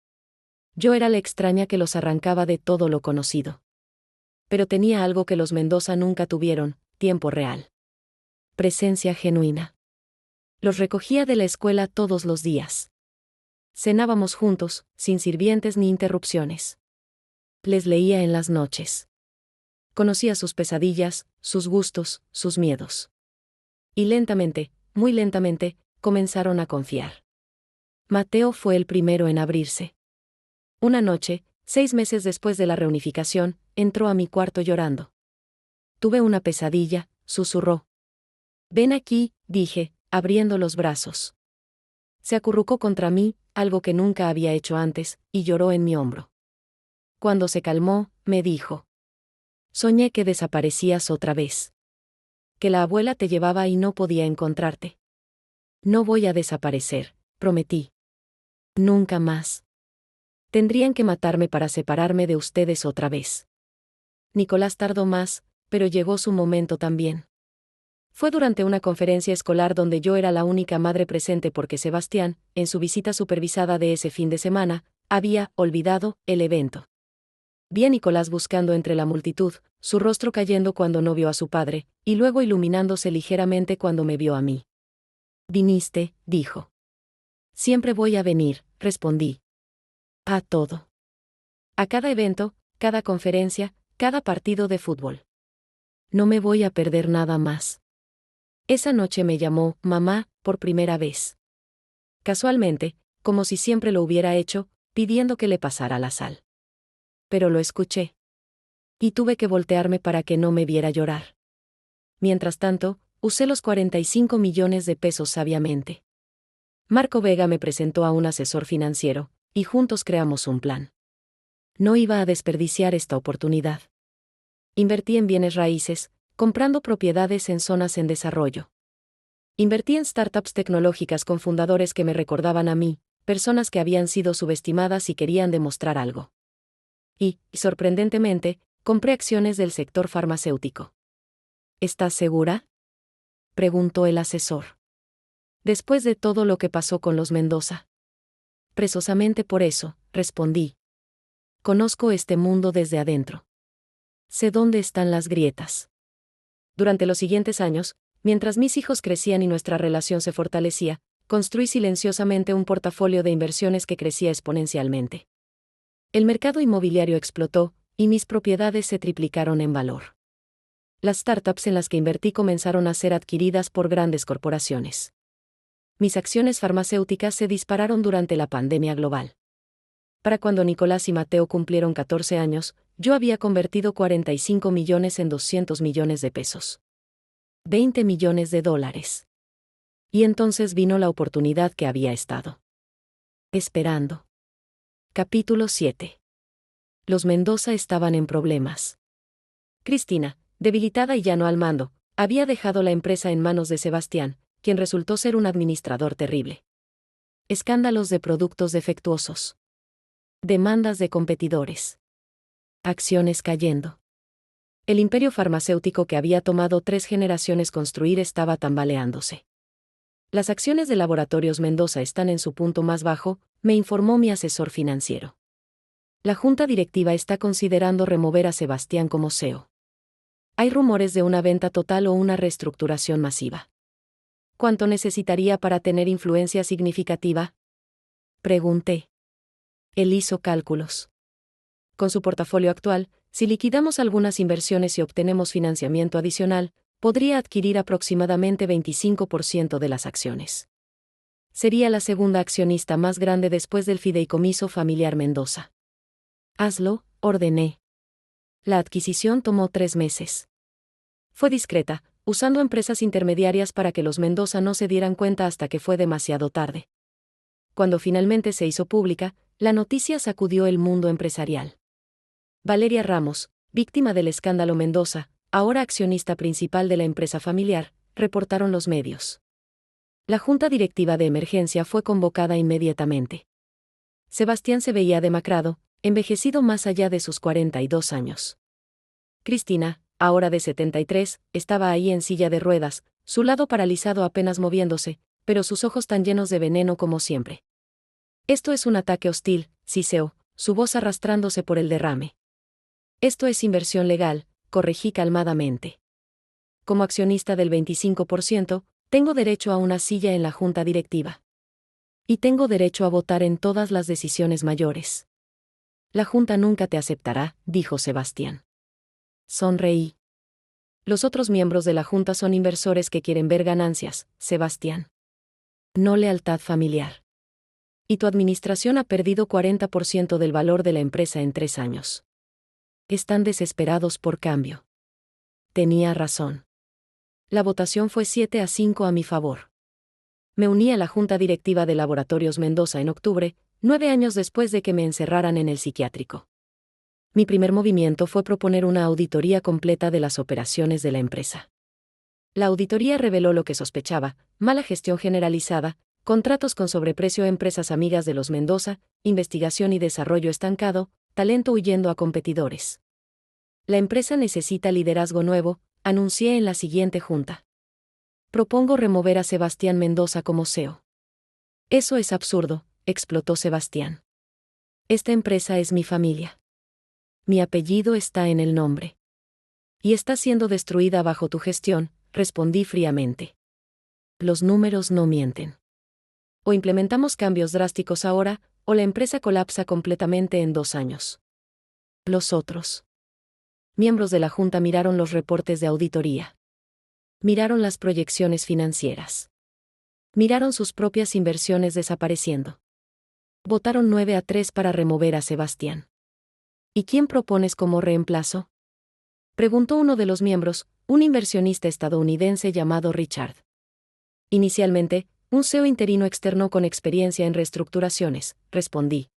Yo era la extraña que los arrancaba de todo lo conocido. Pero tenía algo que los Mendoza nunca tuvieron: tiempo real. Presencia genuina. Los recogía de la escuela todos los días. Cenábamos juntos, sin sirvientes ni interrupciones. Les leía en las noches. Conocía sus pesadillas, sus gustos, sus miedos. Y lentamente, muy lentamente, comenzaron a confiar. Mateo fue el primero en abrirse. Una noche, 6 meses después de la reunificación, entró a mi cuarto llorando. Tuve una pesadilla, susurró. Ven aquí, dije, abriendo los brazos. Se acurrucó contra mí, algo que nunca había hecho antes, y lloró en mi hombro. Cuando se calmó, me dijo: soñé que desaparecías otra vez. Que la abuela te llevaba y no podía encontrarte. No voy a desaparecer, prometí. Nunca más. Tendrían que matarme para separarme de ustedes otra vez. Nicolás tardó más, pero llegó su momento también. Fue durante una conferencia escolar donde yo era la única madre presente porque Sebastián, en su visita supervisada de ese fin de semana, había olvidado el evento. Vi a Nicolás buscando entre la multitud, su rostro cayendo cuando no vio a su padre, y luego iluminándose ligeramente cuando me vio a mí. Viniste, dijo. Siempre voy a venir, respondí. A todo. A cada evento, cada conferencia, cada partido de fútbol. No me voy a perder nada más. Esa noche me llamó mamá por primera vez. Casualmente, como si siempre lo hubiera hecho, pidiendo que le pasara la sal. Pero lo escuché. Y tuve que voltearme para que no me viera llorar. Mientras tanto, usé los 45 millones de pesos sabiamente. Marco Vega me presentó a un asesor financiero, y juntos creamos un plan. No iba a desperdiciar esta oportunidad. Invertí en bienes raíces, comprando propiedades en zonas en desarrollo. Invertí en startups tecnológicas con fundadores que me recordaban a mí, personas que habían sido subestimadas y querían demostrar algo. Y, sorprendentemente, compré acciones del sector farmacéutico. ¿Estás segura?, preguntó el asesor. Después de todo lo que pasó con los Mendoza. Precisamente por eso, respondí. Conozco este mundo desde adentro. Sé dónde están las grietas. Durante los siguientes años, mientras mis hijos crecían y nuestra relación se fortalecía, construí silenciosamente un portafolio de inversiones que crecía exponencialmente. El mercado inmobiliario explotó, y mis propiedades se triplicaron en valor. Las startups en las que invertí comenzaron a ser adquiridas por grandes corporaciones. Mis acciones farmacéuticas se dispararon durante la pandemia global. Para cuando Nicolás y Mateo cumplieron 14 años, yo había convertido 45 millones en 200 millones de pesos. 20 millones de dólares. Y entonces vino la oportunidad que había estado esperando. Capítulo 7. Los Mendoza estaban en problemas. Cristina, debilitada y ya no al mando, había dejado la empresa en manos de Sebastián, quien resultó ser un administrador terrible. Escándalos de productos defectuosos. Demandas de competidores. Acciones cayendo. El imperio farmacéutico que había tomado 3 generaciones construir estaba tambaleándose. Las acciones de Laboratorios Mendoza están en su punto más bajo, me informó mi asesor financiero. La junta directiva está considerando remover a Sebastián como CEO. Hay rumores de una venta total o una reestructuración masiva. ¿Cuánto necesitaría para tener influencia significativa?, pregunté. Él hizo cálculos. Con su portafolio actual, si liquidamos algunas inversiones y obtenemos financiamiento adicional, podría adquirir aproximadamente 25% de las acciones. Sería la segunda accionista más grande después del fideicomiso familiar Mendoza. Hazlo, ordené. La adquisición tomó 3 meses. Fue discreta, usando empresas intermediarias para que los Mendoza no se dieran cuenta hasta que fue demasiado tarde. Cuando finalmente se hizo pública, la noticia sacudió el mundo empresarial. Valeria Ramos, víctima del escándalo Mendoza, ahora accionista principal de la empresa familiar, reportaron los medios. La junta directiva de emergencia fue convocada inmediatamente. Sebastián se veía demacrado, envejecido más allá de sus 42 años. Cristina, ahora de 73, estaba ahí en silla de ruedas, su lado paralizado apenas moviéndose, pero sus ojos tan llenos de veneno como siempre. Esto es un ataque hostil, siseó, su voz arrastrándose por el derrame. Esto es inversión legal, corregí calmadamente. Como accionista del 25%, tengo derecho a una silla en la junta directiva. Y tengo derecho a votar en todas las decisiones mayores. La junta nunca te aceptará, dijo Sebastián. Sonreí. Los otros miembros de la junta son inversores que quieren ver ganancias, Sebastián. No lealtad familiar. Y tu administración ha perdido 40% del valor de la empresa en 3 años. Están desesperados por cambio. Tenía razón. La votación fue 7-5 a mi favor. Me uní a la junta directiva de Laboratorios Mendoza en octubre, 9 años después de que me encerraran en el psiquiátrico. Mi primer movimiento fue proponer una auditoría completa de las operaciones de la empresa. La auditoría reveló lo que sospechaba: mala gestión generalizada, contratos con sobreprecio a empresas amigas de los Mendoza, investigación y desarrollo estancado, talento huyendo a competidores. La empresa necesita liderazgo nuevo, anuncié en la siguiente junta. Propongo remover a Sebastián Mendoza como CEO. Eso es absurdo, explotó Sebastián. Esta empresa es mi familia. Mi apellido está en el nombre. Y está siendo destruida bajo tu gestión, respondí fríamente. Los números no mienten. O implementamos cambios drásticos ahora, o la empresa colapsa completamente en 2 años. Los otros miembros de la Junta miraron los reportes de auditoría. Miraron las proyecciones financieras. Miraron sus propias inversiones desapareciendo. Votaron 9-3 para remover a Sebastián. ¿Y quién propones como reemplazo?, preguntó uno de los miembros, un inversionista estadounidense llamado Richard. Inicialmente, un CEO interino externo con experiencia en reestructuraciones, respondí.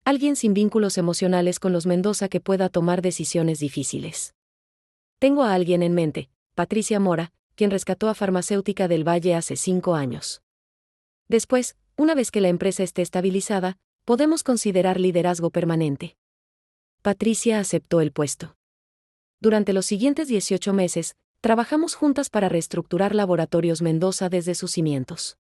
Alguien sin vínculos emocionales con los Mendoza que pueda tomar decisiones difíciles. Tengo a alguien en mente, Patricia Mora, quien rescató a Farmacéutica del Valle hace 5 años. Después, una vez que la empresa esté estabilizada, podemos considerar liderazgo permanente. Patricia aceptó el puesto. Durante los siguientes 18 meses, trabajamos juntas para reestructurar Laboratorios Mendoza desde sus cimientos.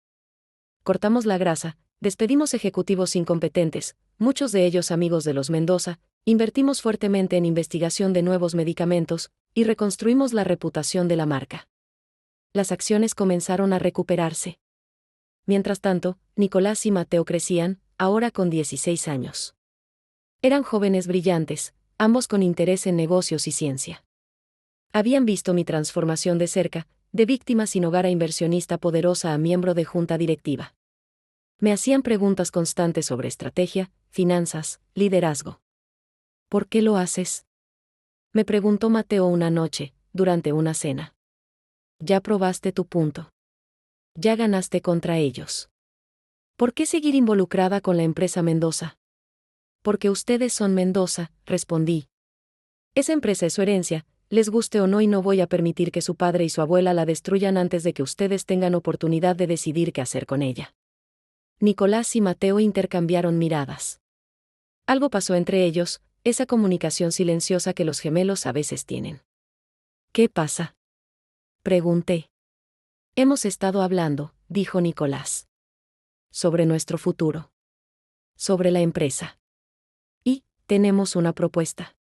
Cortamos la grasa, despedimos ejecutivos incompetentes, muchos de ellos amigos de los Mendoza, invertimos fuertemente en investigación de nuevos medicamentos, y reconstruimos la reputación de la marca. Las acciones comenzaron a recuperarse. Mientras tanto, Nicolás y Mateo crecían, ahora con 16 años. Eran jóvenes brillantes, ambos con interés en negocios y ciencia. Habían visto mi transformación de cerca, de víctima sin hogar a inversionista poderosa a miembro de junta directiva. Me hacían preguntas constantes sobre estrategia, finanzas, liderazgo. ¿Por qué lo haces?, me preguntó Mateo una noche, durante una cena. Ya probaste tu punto. Ya ganaste contra ellos. ¿Por qué seguir involucrada con la empresa Mendoza? Porque ustedes son Mendoza, respondí. Esa empresa es su herencia, les guste o no, y no voy a permitir que su padre y su abuela la destruyan antes de que ustedes tengan oportunidad de decidir qué hacer con ella. Nicolás y Mateo intercambiaron miradas. Algo pasó entre ellos, esa comunicación silenciosa que los gemelos a veces tienen. ¿Qué pasa?, pregunté. Hemos estado hablando, dijo Nicolás. Sobre nuestro futuro. Sobre la empresa. Y tenemos una propuesta.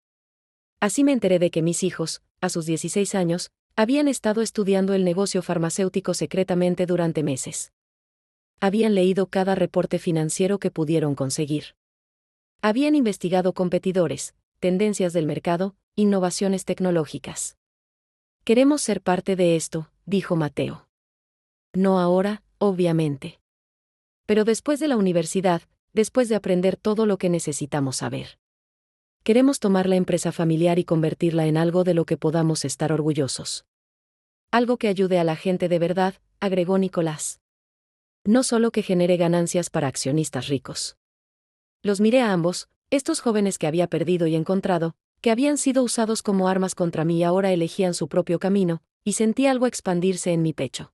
Así me enteré de que mis hijos, a sus 16 años, habían estado estudiando el negocio farmacéutico secretamente durante meses. Habían leído cada reporte financiero que pudieron conseguir. Habían investigado competidores, tendencias del mercado, innovaciones tecnológicas. Queremos ser parte de esto, dijo Mateo. No ahora, obviamente. Pero después de la universidad, después de aprender todo lo que necesitamos saber. Queremos tomar la empresa familiar y convertirla en algo de lo que podamos estar orgullosos. Algo que ayude a la gente de verdad, agregó Nicolás. No solo que genere ganancias para accionistas ricos. Los miré a ambos, estos jóvenes que había perdido y encontrado, que habían sido usados como armas contra mí y ahora elegían su propio camino, y sentí algo expandirse en mi pecho.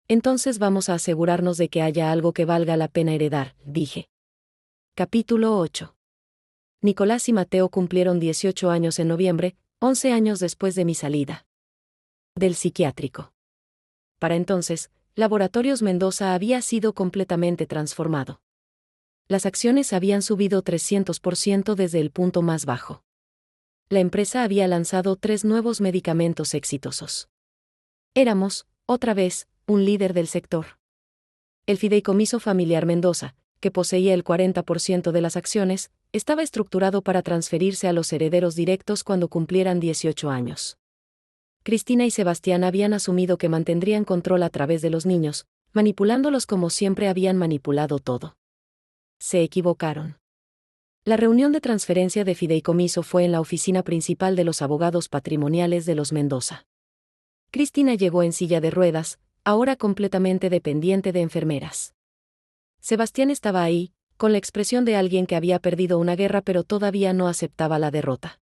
Entonces vamos a asegurarnos de que haya algo que valga la pena heredar, dije. Capítulo 8. Nicolás y Mateo cumplieron 18 años en noviembre, 11 años después de mi salida del psiquiátrico. Para entonces, Laboratorios Mendoza había sido completamente transformado. Las acciones habían subido 300% desde el punto más bajo. La empresa había lanzado 3 nuevos medicamentos exitosos. Éramos, otra vez, un líder del sector. El fideicomiso familiar Mendoza, que poseía el 40% de las acciones, estaba estructurado para transferirse a los herederos directos cuando cumplieran 18 años. Cristina y Sebastián habían asumido que mantendrían control a través de los niños, manipulándolos como siempre habían manipulado todo. Se equivocaron. La reunión de transferencia de fideicomiso fue en la oficina principal de los abogados patrimoniales de los Mendoza. Cristina llegó en silla de ruedas, ahora completamente dependiente de enfermeras. Sebastián estaba ahí, con la expresión de alguien que había perdido una guerra pero todavía no aceptaba la derrota.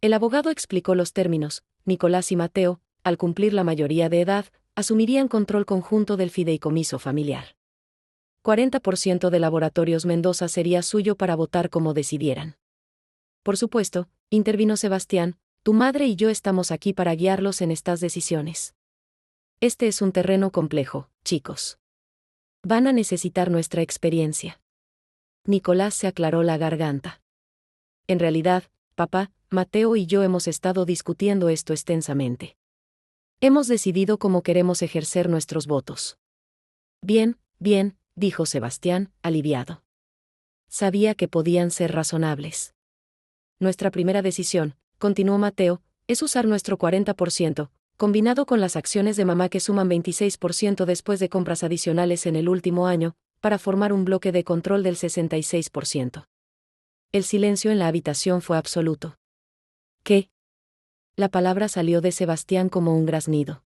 El abogado explicó los términos. Nicolás y Mateo, al cumplir la mayoría de edad, asumirían control conjunto del fideicomiso familiar. 40% de Laboratorios Mendoza sería suyo para votar como decidieran. Por supuesto, intervino Sebastián, tu madre y yo estamos aquí para guiarlos en estas decisiones. Este es un terreno complejo, chicos. Van a necesitar nuestra experiencia. Nicolás se aclaró la garganta. En realidad, papá, Mateo y yo hemos estado discutiendo esto extensamente. Hemos decidido cómo queremos ejercer nuestros votos. Bien, bien, dijo Sebastián, aliviado. Sabía que podían ser razonables. Nuestra primera decisión, continuó Mateo, es usar nuestro 40%, combinado con las acciones de mamá que suman 26% después de compras adicionales en el último año, para formar un bloque de control del 66%. El silencio en la habitación fue absoluto. ¿Qué? La palabra salió de Sebastián como un graznido.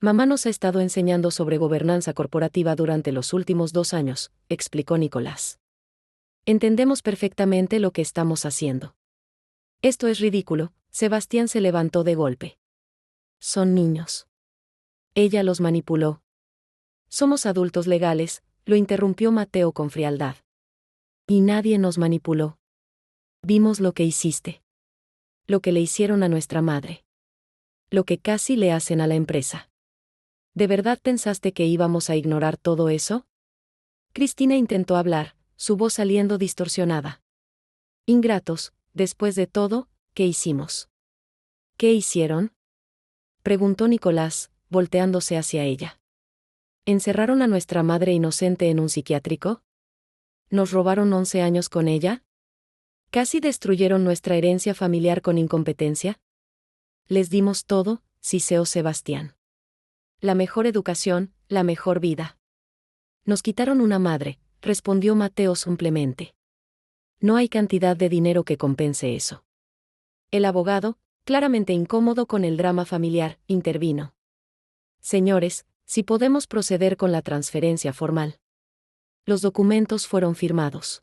Mamá nos ha estado enseñando sobre gobernanza corporativa durante los últimos 2 años, explicó Nicolás. Entendemos perfectamente lo que estamos haciendo. Esto es ridículo, Sebastián se levantó de golpe. Son niños. Ella los manipuló. Somos adultos legales, lo interrumpió Mateo con frialdad. Y nadie nos manipuló. Vimos lo que hiciste. Lo que le hicieron a nuestra madre. Lo que casi le hacen a la empresa. ¿De verdad pensaste que íbamos a ignorar todo eso? Cristina intentó hablar, su voz saliendo distorsionada. Ingratos, después de todo, ¿qué hicimos? ¿Qué hicieron? Preguntó Nicolás, volteándose hacia ella. ¿Encerraron a nuestra madre inocente en un psiquiátrico? ¿Nos robaron 11 años con ella? ¿Casi destruyeron nuestra herencia familiar con incompetencia? Les dimos todo, siseó Sebastián. La mejor educación, la mejor vida. Nos quitaron una madre, respondió Mateo simplemente. No hay cantidad de dinero que compense eso. El abogado, claramente incómodo con el drama familiar, intervino. Señores, si podemos proceder con la transferencia formal. Los documentos fueron firmados.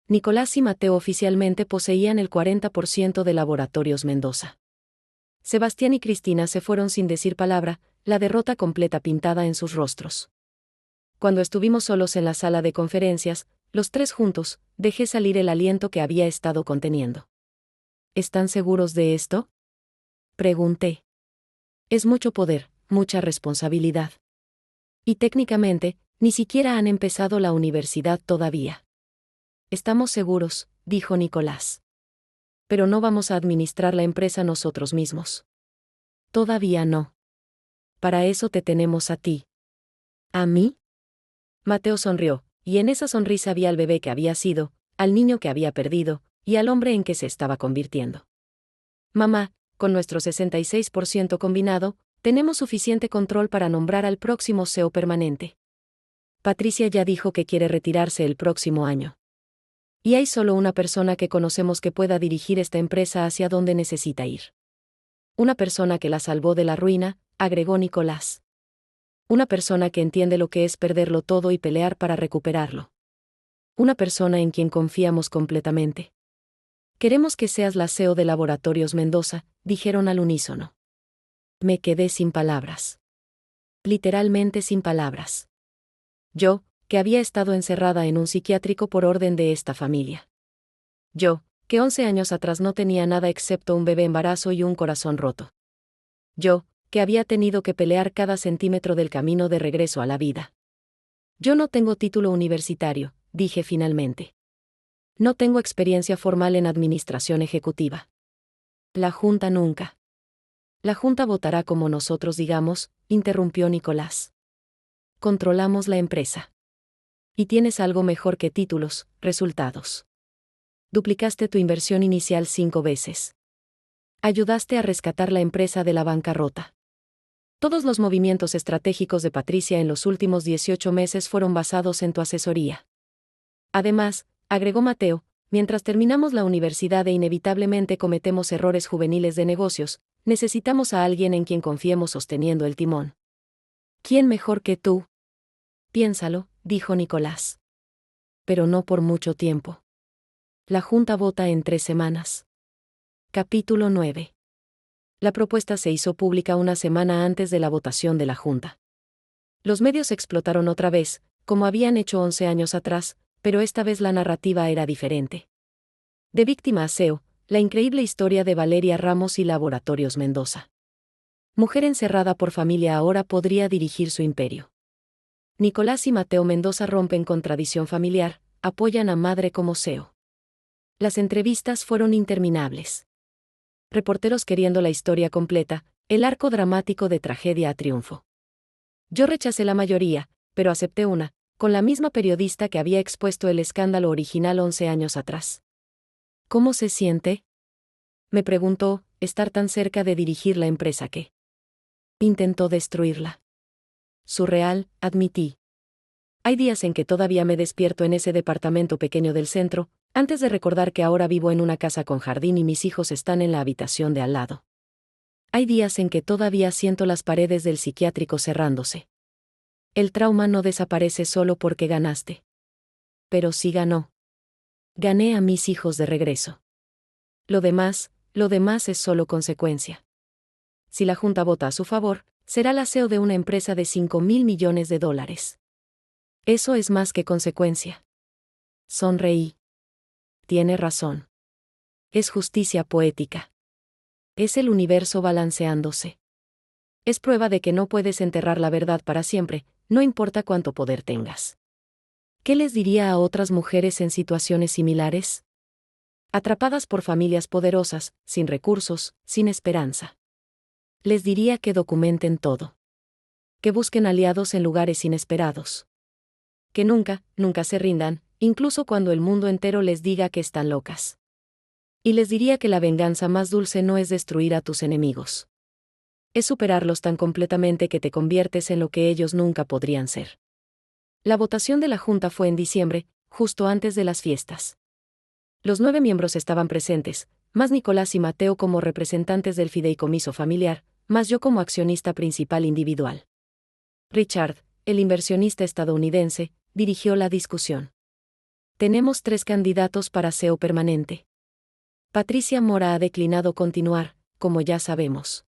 Nicolás y Mateo oficialmente poseían el 40% de Laboratorios Mendoza. Sebastián y Cristina se fueron sin decir palabra, la derrota completa pintada en sus rostros. Cuando estuvimos solos en la sala de conferencias, los tres juntos, dejé salir el aliento que había estado conteniendo. ¿Están seguros de esto? Pregunté. Es mucho poder, mucha responsabilidad. Y técnicamente, ni siquiera han empezado la universidad todavía. Estamos seguros, dijo Nicolás. Pero no vamos a administrar la empresa nosotros mismos. Todavía no. Para eso te tenemos a ti. ¿A mí? Mateo sonrió, y en esa sonrisa vi al bebé que había sido, al niño que había perdido, y al hombre en que se estaba convirtiendo. Mamá, con nuestro 66% combinado, tenemos suficiente control para nombrar al próximo CEO permanente. Patricia ya dijo que quiere retirarse el próximo año. Y hay solo una persona que conocemos que pueda dirigir esta empresa hacia donde necesita ir. Una persona que la salvó de la ruina, agregó Nicolás. Una persona que entiende lo que es perderlo todo y pelear para recuperarlo. Una persona en quien confiamos completamente. Queremos que seas la CEO de Laboratorios Mendoza, dijeron al unísono. Me quedé sin palabras. Literalmente sin palabras. Yo, que había estado encerrada en un psiquiátrico por orden de esta familia. Yo, que 11 años atrás no tenía nada excepto un bebé embarazo y un corazón roto. Yo, que había tenido que pelear cada centímetro del camino de regreso a la vida. Yo no tengo título universitario, dije finalmente. No tengo experiencia formal en administración ejecutiva. La Junta nunca. La Junta votará como nosotros digamos, interrumpió Nicolás. Controlamos la empresa. Y tienes algo mejor que títulos, resultados. Duplicaste tu inversión inicial 5 veces. Ayudaste a rescatar la empresa de la bancarrota. Todos los movimientos estratégicos de Patricia en los últimos 18 meses fueron basados en tu asesoría. Además, agregó Mateo, mientras terminamos la universidad e inevitablemente cometemos errores juveniles de negocios, necesitamos a alguien en quien confiemos sosteniendo el timón. ¿Quién mejor que tú? Piénsalo, dijo Nicolás. Pero no por mucho tiempo. La Junta vota en 3 semanas. Capítulo 9. La propuesta se hizo pública una semana antes de la votación de la Junta. Los medios explotaron otra vez, como habían hecho 11 años atrás, pero esta vez la narrativa era diferente. De víctima a CEO, la increíble historia de Valeria Ramos y Laboratorios Mendoza. Mujer encerrada por familia ahora podría dirigir su imperio. Nicolás y Mateo Mendoza rompen con tradición familiar, apoyan a madre como CEO. Las entrevistas fueron interminables. Reporteros queriendo la historia completa, el arco dramático de tragedia a triunfo. Yo rechacé la mayoría, pero acepté una, con la misma periodista que había expuesto el escándalo original 11 años atrás. ¿Cómo se siente?, me preguntó, estar tan cerca de dirigir la empresa que intentó destruirla. Surreal, admití. Hay días en que todavía me despierto en ese departamento pequeño del centro, antes de recordar que ahora vivo en una casa con jardín y mis hijos están en la habitación de al lado. Hay días en que todavía siento las paredes del psiquiátrico cerrándose. El trauma no desaparece solo porque ganaste. Pero sí ganó. Gané a mis hijos de regreso. Lo demás es solo consecuencia. Si la Junta vota a su favor, será la CEO de una empresa de $5.000 millones. Eso es más que consecuencia. Sonreí. Tiene razón. Es justicia poética. Es el universo balanceándose. Es prueba de que no puedes enterrar la verdad para siempre, no importa cuánto poder tengas. ¿Qué les diría a otras mujeres en situaciones similares? Atrapadas por familias poderosas, sin recursos, sin esperanza. Les diría que documenten todo. Que busquen aliados en lugares inesperados. Que nunca se rindan, incluso cuando el mundo entero les diga que están locas. Y les diría que la venganza más dulce no es destruir a tus enemigos. Es superarlos tan completamente que te conviertes en lo que ellos nunca podrían ser. La votación de la Junta fue en diciembre, justo antes de las fiestas. Los 9 miembros estaban presentes, más Nicolás y Mateo como representantes del fideicomiso familiar, más yo como accionista principal individual. Richard, el inversionista estadounidense, dirigió la discusión. Tenemos 3 candidatos para CEO permanente. Patricia Mora ha declinado continuar, como ya sabemos.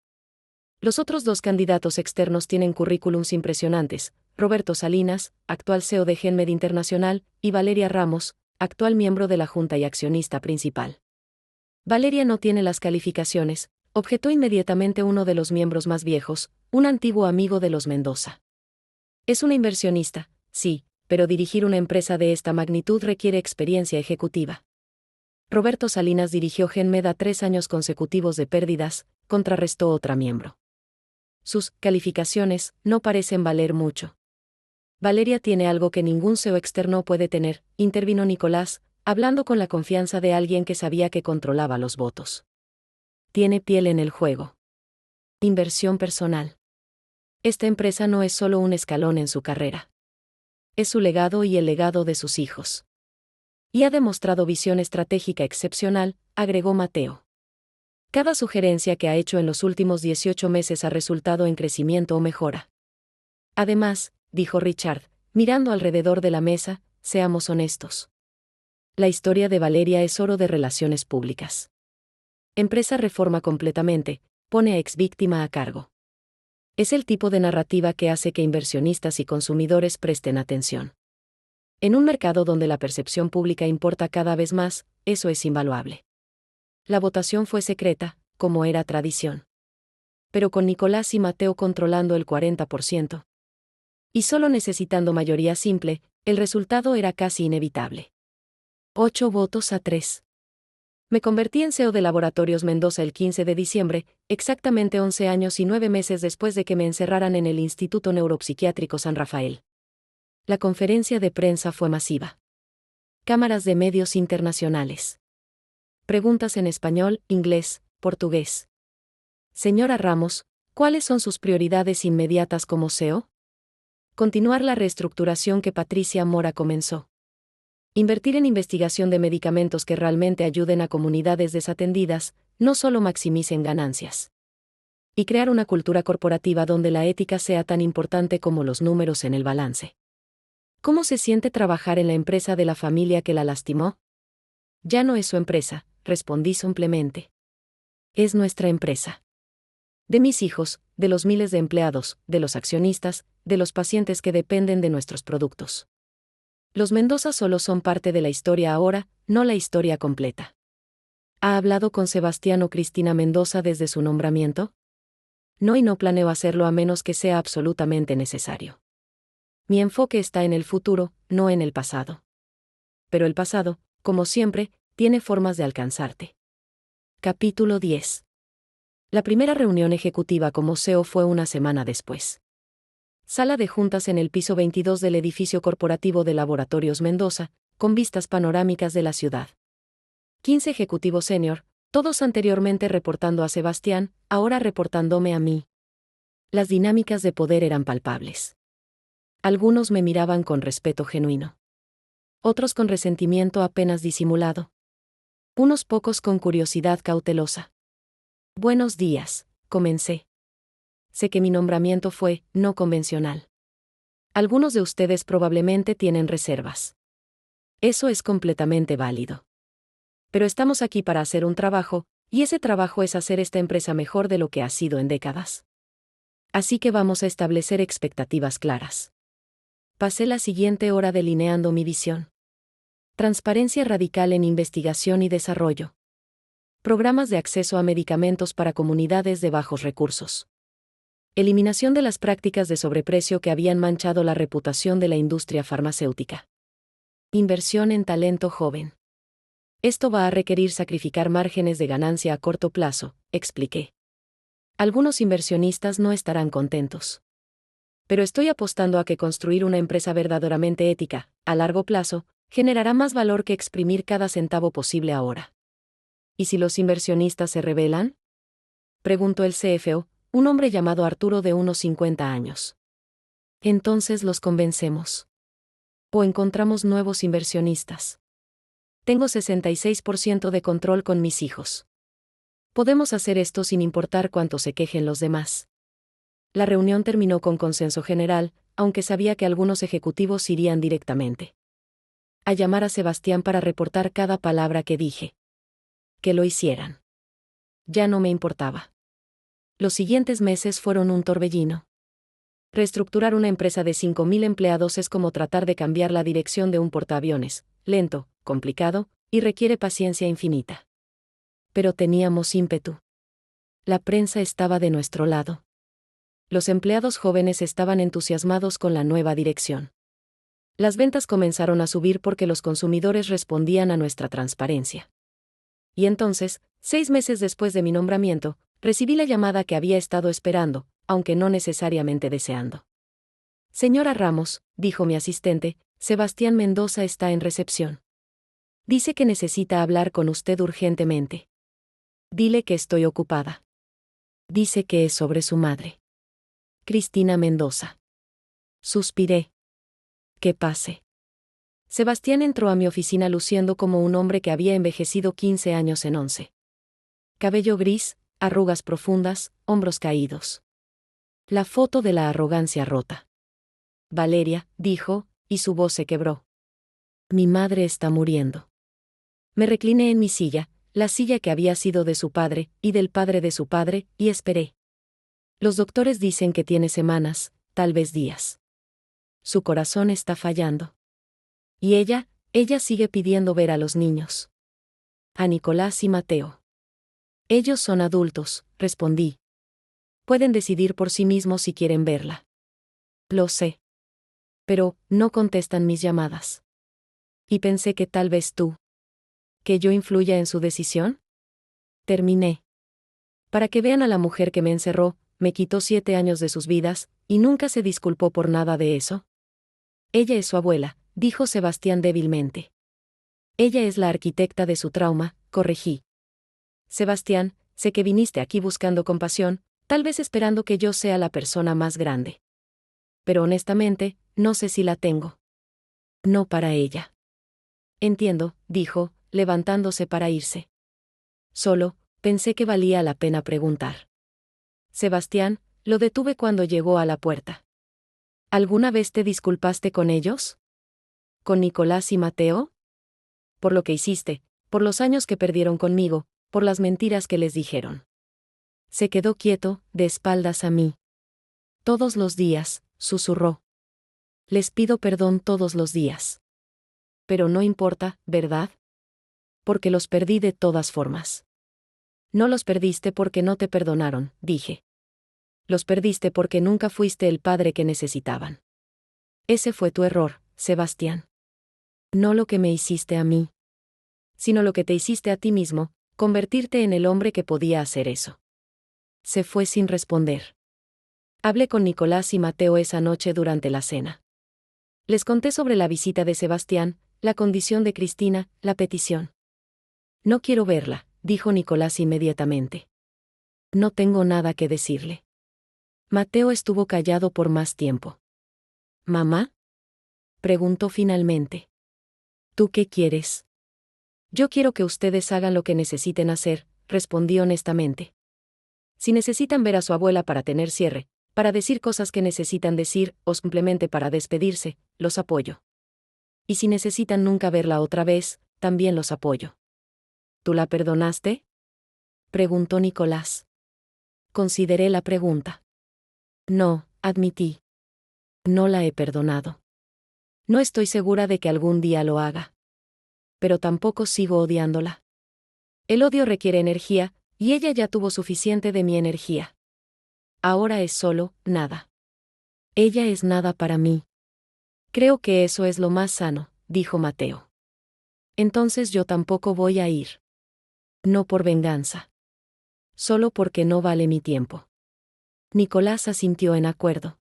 Los otros 2 candidatos externos tienen currículums impresionantes: Roberto Salinas, actual CEO de Genmed Internacional, y Valeria Ramos, actual miembro de la Junta y accionista principal. Valeria no tiene las calificaciones, objetó inmediatamente uno de los miembros más viejos, un antiguo amigo de los Mendoza. Es una inversionista, sí, pero dirigir una empresa de esta magnitud requiere experiencia ejecutiva. Roberto Salinas dirigió Genmed a 3 años consecutivos de pérdidas, contrarrestó otra miembro. Sus calificaciones no parecen valer mucho. Valeria tiene algo que ningún CEO externo puede tener, intervino Nicolás, hablando con la confianza de alguien que sabía que controlaba los votos. Tiene piel en el juego. Inversión personal. Esta empresa no es solo un escalón en su carrera. Es su legado y el legado de sus hijos. Y ha demostrado visión estratégica excepcional, agregó Mateo. Cada sugerencia que ha hecho en los últimos 18 meses ha resultado en crecimiento o mejora. Además, dijo Richard, mirando alrededor de la mesa, seamos honestos. La historia de Valeria es oro de relaciones públicas. Empresa reforma completamente, pone a exvíctima a cargo. Es el tipo de narrativa que hace que inversionistas y consumidores presten atención. En un mercado donde la percepción pública importa cada vez más, eso es invaluable. La votación fue secreta, como era tradición. Pero con Nicolás y Mateo controlando el 40%. Y solo necesitando mayoría simple, el resultado era casi inevitable. 8 votos a 3. Me convertí en CEO de Laboratorios Mendoza el 15 de diciembre, exactamente 11 años y 9 meses después de que me encerraran en el Instituto Neuropsiquiátrico San Rafael. La conferencia de prensa fue masiva. Cámaras de medios internacionales. Preguntas en español, inglés, portugués. Señora Ramos, ¿cuáles son sus prioridades inmediatas como CEO? Continuar la reestructuración que Patricia Mora comenzó. Invertir en investigación de medicamentos que realmente ayuden a comunidades desatendidas, no solo maximicen ganancias. y crear una cultura corporativa donde la ética sea tan importante como los números en el balance. ¿Cómo se siente trabajar en la empresa de la familia que la lastimó? Ya no es su empresa, respondí simplemente. Es nuestra empresa. De mis hijos, de los miles de empleados, de los accionistas, de los pacientes que dependen de nuestros productos. Los Mendoza solo son parte de la historia ahora, no la historia completa. ¿Ha hablado con Sebastián o Cristina Mendoza desde su nombramiento? No, y no planeo hacerlo a menos que sea absolutamente necesario. Mi enfoque está en el futuro, no en el pasado. Pero el pasado, como siempre, tiene formas de alcanzarte. Capítulo 10. La primera reunión ejecutiva como CEO fue una semana después. Sala de juntas en el piso 22 del edificio corporativo de Laboratorios Mendoza, con vistas panorámicas de la ciudad. 15 ejecutivos senior, todos anteriormente reportando a Sebastián, ahora reportándome a mí. Las dinámicas de poder eran palpables. Algunos me miraban con respeto genuino. Otros con resentimiento apenas disimulado. Unos pocos con curiosidad cautelosa. Buenos días, comencé. Sé que mi nombramiento fue no convencional. Algunos de ustedes probablemente tienen reservas. Eso es completamente válido. Pero estamos aquí para hacer un trabajo, y ese trabajo es hacer esta empresa mejor de lo que ha sido en décadas. Así que vamos a establecer expectativas claras. Pasé la siguiente hora delineando mi visión. Transparencia radical en investigación y desarrollo. Programas de acceso a medicamentos para comunidades de bajos recursos. Eliminación de las prácticas de sobreprecio que habían manchado la reputación de la industria farmacéutica. Inversión en talento joven. Esto va a requerir sacrificar márgenes de ganancia a corto plazo, expliqué. Algunos inversionistas no estarán contentos. Pero estoy apostando a que construir una empresa verdaderamente ética, a largo plazo, generará más valor que exprimir cada centavo posible ahora. ¿Y si los inversionistas se rebelan? Preguntó el CFO, un hombre llamado Arturo de unos 50 años. Entonces los convencemos. O encontramos nuevos inversionistas. Tengo 66% de control con mis hijos. Podemos hacer esto sin importar cuánto se quejen los demás. La reunión terminó con consenso general, aunque sabía que algunos ejecutivos irían directamente a llamar a Sebastián para reportar cada palabra que dije. Que lo hicieran. Ya no me importaba. Los siguientes meses fueron un torbellino. Reestructurar una empresa de 5.000 empleados es como tratar de cambiar la dirección de un portaaviones, lento, complicado, y requiere paciencia infinita. Pero teníamos ímpetu. La prensa estaba de nuestro lado. Los empleados jóvenes estaban entusiasmados con la nueva dirección. Las ventas comenzaron a subir porque los consumidores respondían a nuestra transparencia. Y entonces, 6 meses después de mi nombramiento, recibí la llamada que había estado esperando, aunque no necesariamente deseando. Señora Ramos, dijo mi asistente, Sebastián Mendoza está en recepción. Dice que necesita hablar con usted urgentemente. Dile que estoy ocupada. Dice que es sobre su madre. Cristina Mendoza. Suspiré. Que pase. Sebastián entró a mi oficina luciendo como un hombre que había envejecido 15 años en 11. Cabello gris, arrugas profundas, hombros caídos. La foto de la arrogancia rota. Valeria, dijo, y su voz se quebró. Mi madre está muriendo. Me recliné en mi silla, la silla que había sido de su padre, y del padre de su padre, y esperé. Los doctores dicen que tiene semanas, tal vez días. Su corazón está fallando. Y ella sigue pidiendo ver a los niños. A Nicolás y Mateo. Ellos son adultos, respondí. Pueden decidir por sí mismos si quieren verla. Lo sé. Pero, no contestan mis llamadas. Y pensé que tal vez tú. ¿Que yo influya en su decisión? Terminé. Para que vean a la mujer que me encerró, me quitó 7 años de sus vidas, y nunca se disculpó por nada de eso. Ella es su abuela, dijo Sebastián débilmente. Ella es la arquitecta de su trauma, corregí. Sebastián, sé que viniste aquí buscando compasión, tal vez esperando que yo sea la persona más grande. Pero honestamente, no sé si la tengo. No para ella. Entiendo, dijo, levantándose para irse. Solo, pensé que valía la pena preguntar. Sebastián, lo detuve cuando llegó a la puerta. ¿Alguna vez te disculpaste con ellos? ¿Con Nicolás y Mateo? Por lo que hiciste, por los años que perdieron conmigo, por las mentiras que les dijeron. Se quedó quieto, de espaldas a mí. Todos los días, susurró. Les pido perdón todos los días. Pero no importa, ¿verdad? Porque los perdí de todas formas. No los perdiste porque no te perdonaron, dije. Los perdiste porque nunca fuiste el padre que necesitaban. Ese fue tu error, Sebastián. No lo que me hiciste a mí, sino lo que te hiciste a ti mismo, convertirte en el hombre que podía hacer eso. Se fue sin responder. Hablé con Nicolás y Mateo esa noche durante la cena. Les conté sobre la visita de Sebastián, la condición de Cristina, la petición. No quiero verla, dijo Nicolás inmediatamente. No tengo nada que decirle. Mateo estuvo callado por más tiempo. ¿Mamá? Preguntó finalmente. ¿Tú qué quieres? Yo quiero que ustedes hagan lo que necesiten hacer, respondí honestamente. Si necesitan ver a su abuela para tener cierre, para decir cosas que necesitan decir, o simplemente para despedirse, los apoyo. Y si necesitan nunca verla otra vez, también los apoyo. ¿Tú la perdonaste? Preguntó Nicolás. Consideré la pregunta. No, admití. No la he perdonado. No estoy segura de que algún día lo haga. Pero tampoco sigo odiándola. El odio requiere energía, y ella ya tuvo suficiente de mi energía. Ahora es solo, nada. Ella es nada para mí. Creo que eso es lo más sano, dijo Mateo. Entonces yo tampoco voy a ir. No por venganza. Solo porque no vale mi tiempo. Nicolás asintió en acuerdo.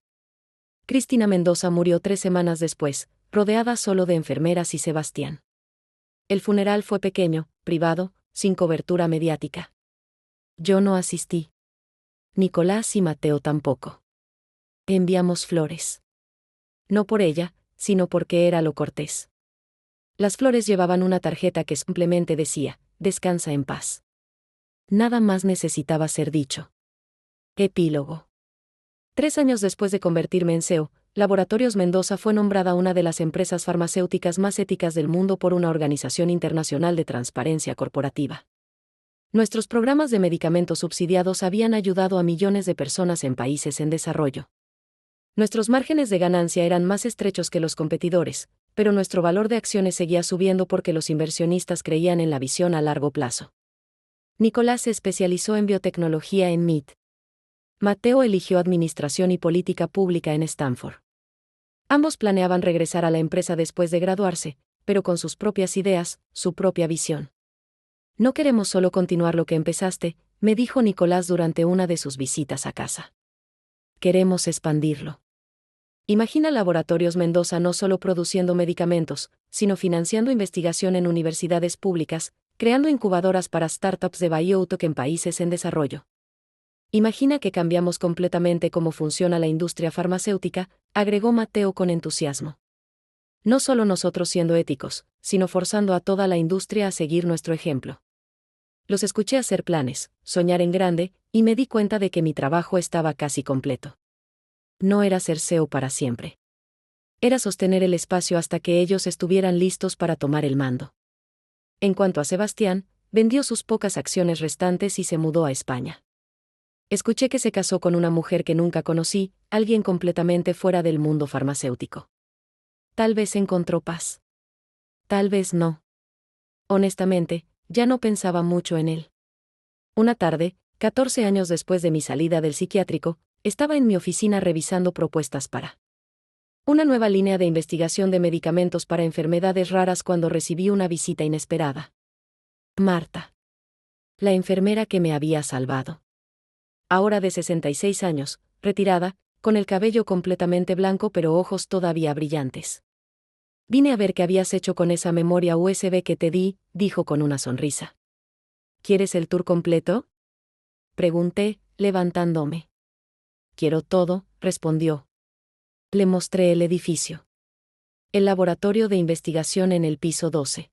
Cristina Mendoza murió 3 semanas después, rodeada solo de enfermeras y Sebastián. El funeral fue pequeño, privado, sin cobertura mediática. Yo no asistí. Nicolás y Mateo tampoco. Enviamos flores. No por ella, sino porque era lo cortés. Las flores llevaban una tarjeta que simplemente decía, descansa en paz. Nada más necesitaba ser dicho. Epílogo. 3 años después de convertirme en CEO, Laboratorios Mendoza fue nombrada una de las empresas farmacéuticas más éticas del mundo por una organización internacional de transparencia corporativa. Nuestros programas de medicamentos subsidiados habían ayudado a millones de personas en países en desarrollo. Nuestros márgenes de ganancia eran más estrechos que los competidores, pero nuestro valor de acciones seguía subiendo porque los inversionistas creían en la visión a largo plazo. Nicolás se especializó en biotecnología en MIT. Mateo eligió Administración y Política Pública en Stanford. Ambos planeaban regresar a la empresa después de graduarse, pero con sus propias ideas, su propia visión. No queremos solo continuar lo que empezaste, me dijo Nicolás durante una de sus visitas a casa. Queremos expandirlo. Imagina Laboratorios Mendoza no solo produciendo medicamentos, sino financiando investigación en universidades públicas, creando incubadoras para startups de biotech en países en desarrollo. Imagina que cambiamos completamente cómo funciona la industria farmacéutica, agregó Mateo con entusiasmo. No solo nosotros siendo éticos, sino forzando a toda la industria a seguir nuestro ejemplo. Los escuché hacer planes, soñar en grande, y me di cuenta de que mi trabajo estaba casi completo. No era ser CEO para siempre. Era sostener el espacio hasta que ellos estuvieran listos para tomar el mando. En cuanto a Sebastián, vendió sus pocas acciones restantes y se mudó a España. Escuché que se casó con una mujer que nunca conocí, alguien completamente fuera del mundo farmacéutico. Tal vez encontró paz. Tal vez no. Honestamente, ya no pensaba mucho en él. Una tarde, 14 años después de mi salida del psiquiátrico, estaba en mi oficina revisando propuestas para una nueva línea de investigación de medicamentos para enfermedades raras cuando recibí una visita inesperada. Marta. La enfermera que me había salvado. Ahora de 66 años, retirada, con el cabello completamente blanco pero ojos todavía brillantes. Vine a ver qué habías hecho con esa memoria USB que te di, dijo con una sonrisa. ¿Quieres el tour completo? Pregunté, levantándome. Quiero todo, respondió. Le mostré el edificio. El laboratorio de investigación en el piso 12.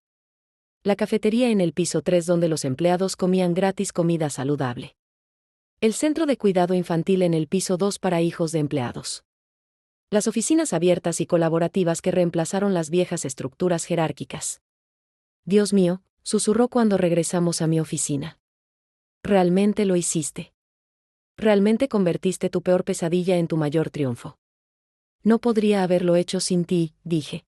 La cafetería en el piso 3 donde los empleados comían gratis comida saludable. El centro de cuidado infantil en el piso 2 para hijos de empleados. Las oficinas abiertas y colaborativas que reemplazaron las viejas estructuras jerárquicas. Dios mío, susurró cuando regresamos a mi oficina. Realmente lo hiciste. Realmente convertiste tu peor pesadilla en tu mayor triunfo. No podría haberlo hecho sin ti, dije.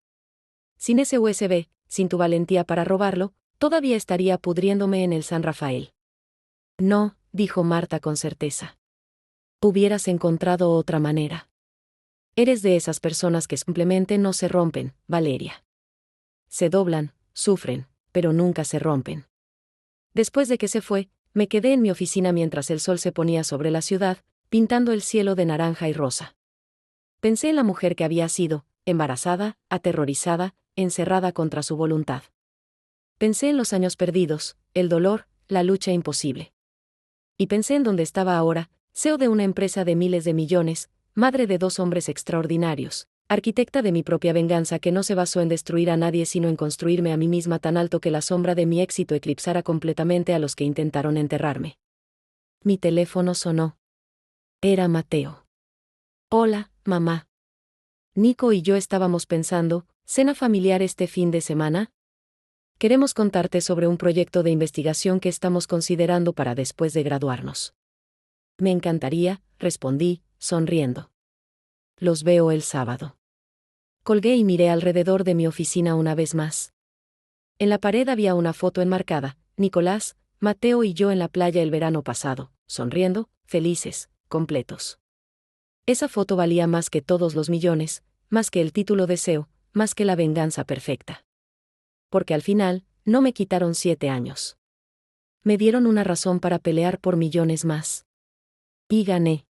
Sin ese USB, sin tu valentía para robarlo, todavía estaría pudriéndome en el San Rafael. No, dijo Marta con certeza. Hubieras encontrado otra manera. Eres de esas personas que simplemente no se rompen, Valeria. Se doblan, sufren, pero nunca se rompen. Después de que se fue, me quedé en mi oficina mientras el sol se ponía sobre la ciudad, pintando el cielo de naranja y rosa. Pensé en la mujer que había sido, embarazada, aterrorizada, encerrada contra su voluntad. Pensé en los años perdidos, el dolor, la lucha imposible. Y pensé en dónde estaba ahora, CEO de una empresa de miles de millones, madre de 2 hombres extraordinarios, arquitecta de mi propia venganza que no se basó en destruir a nadie sino en construirme a mí misma tan alto que la sombra de mi éxito eclipsara completamente a los que intentaron enterrarme. Mi teléfono sonó. Era Mateo. Hola, mamá. Nico y yo estábamos pensando, ¿cena familiar este fin de semana? Queremos contarte sobre un proyecto de investigación que estamos considerando para después de graduarnos. Me encantaría, respondí, sonriendo. Los veo el sábado. Colgué y miré alrededor de mi oficina una vez más. En la pared había una foto enmarcada, Nicolás, Mateo y yo en la playa el verano pasado, sonriendo, felices, completos. Esa foto valía más que todos los millones, más que el título de CEO, más que la venganza perfecta. Porque al final, no me quitaron 7 años. Me dieron una razón para pelear por millones más. Y gané.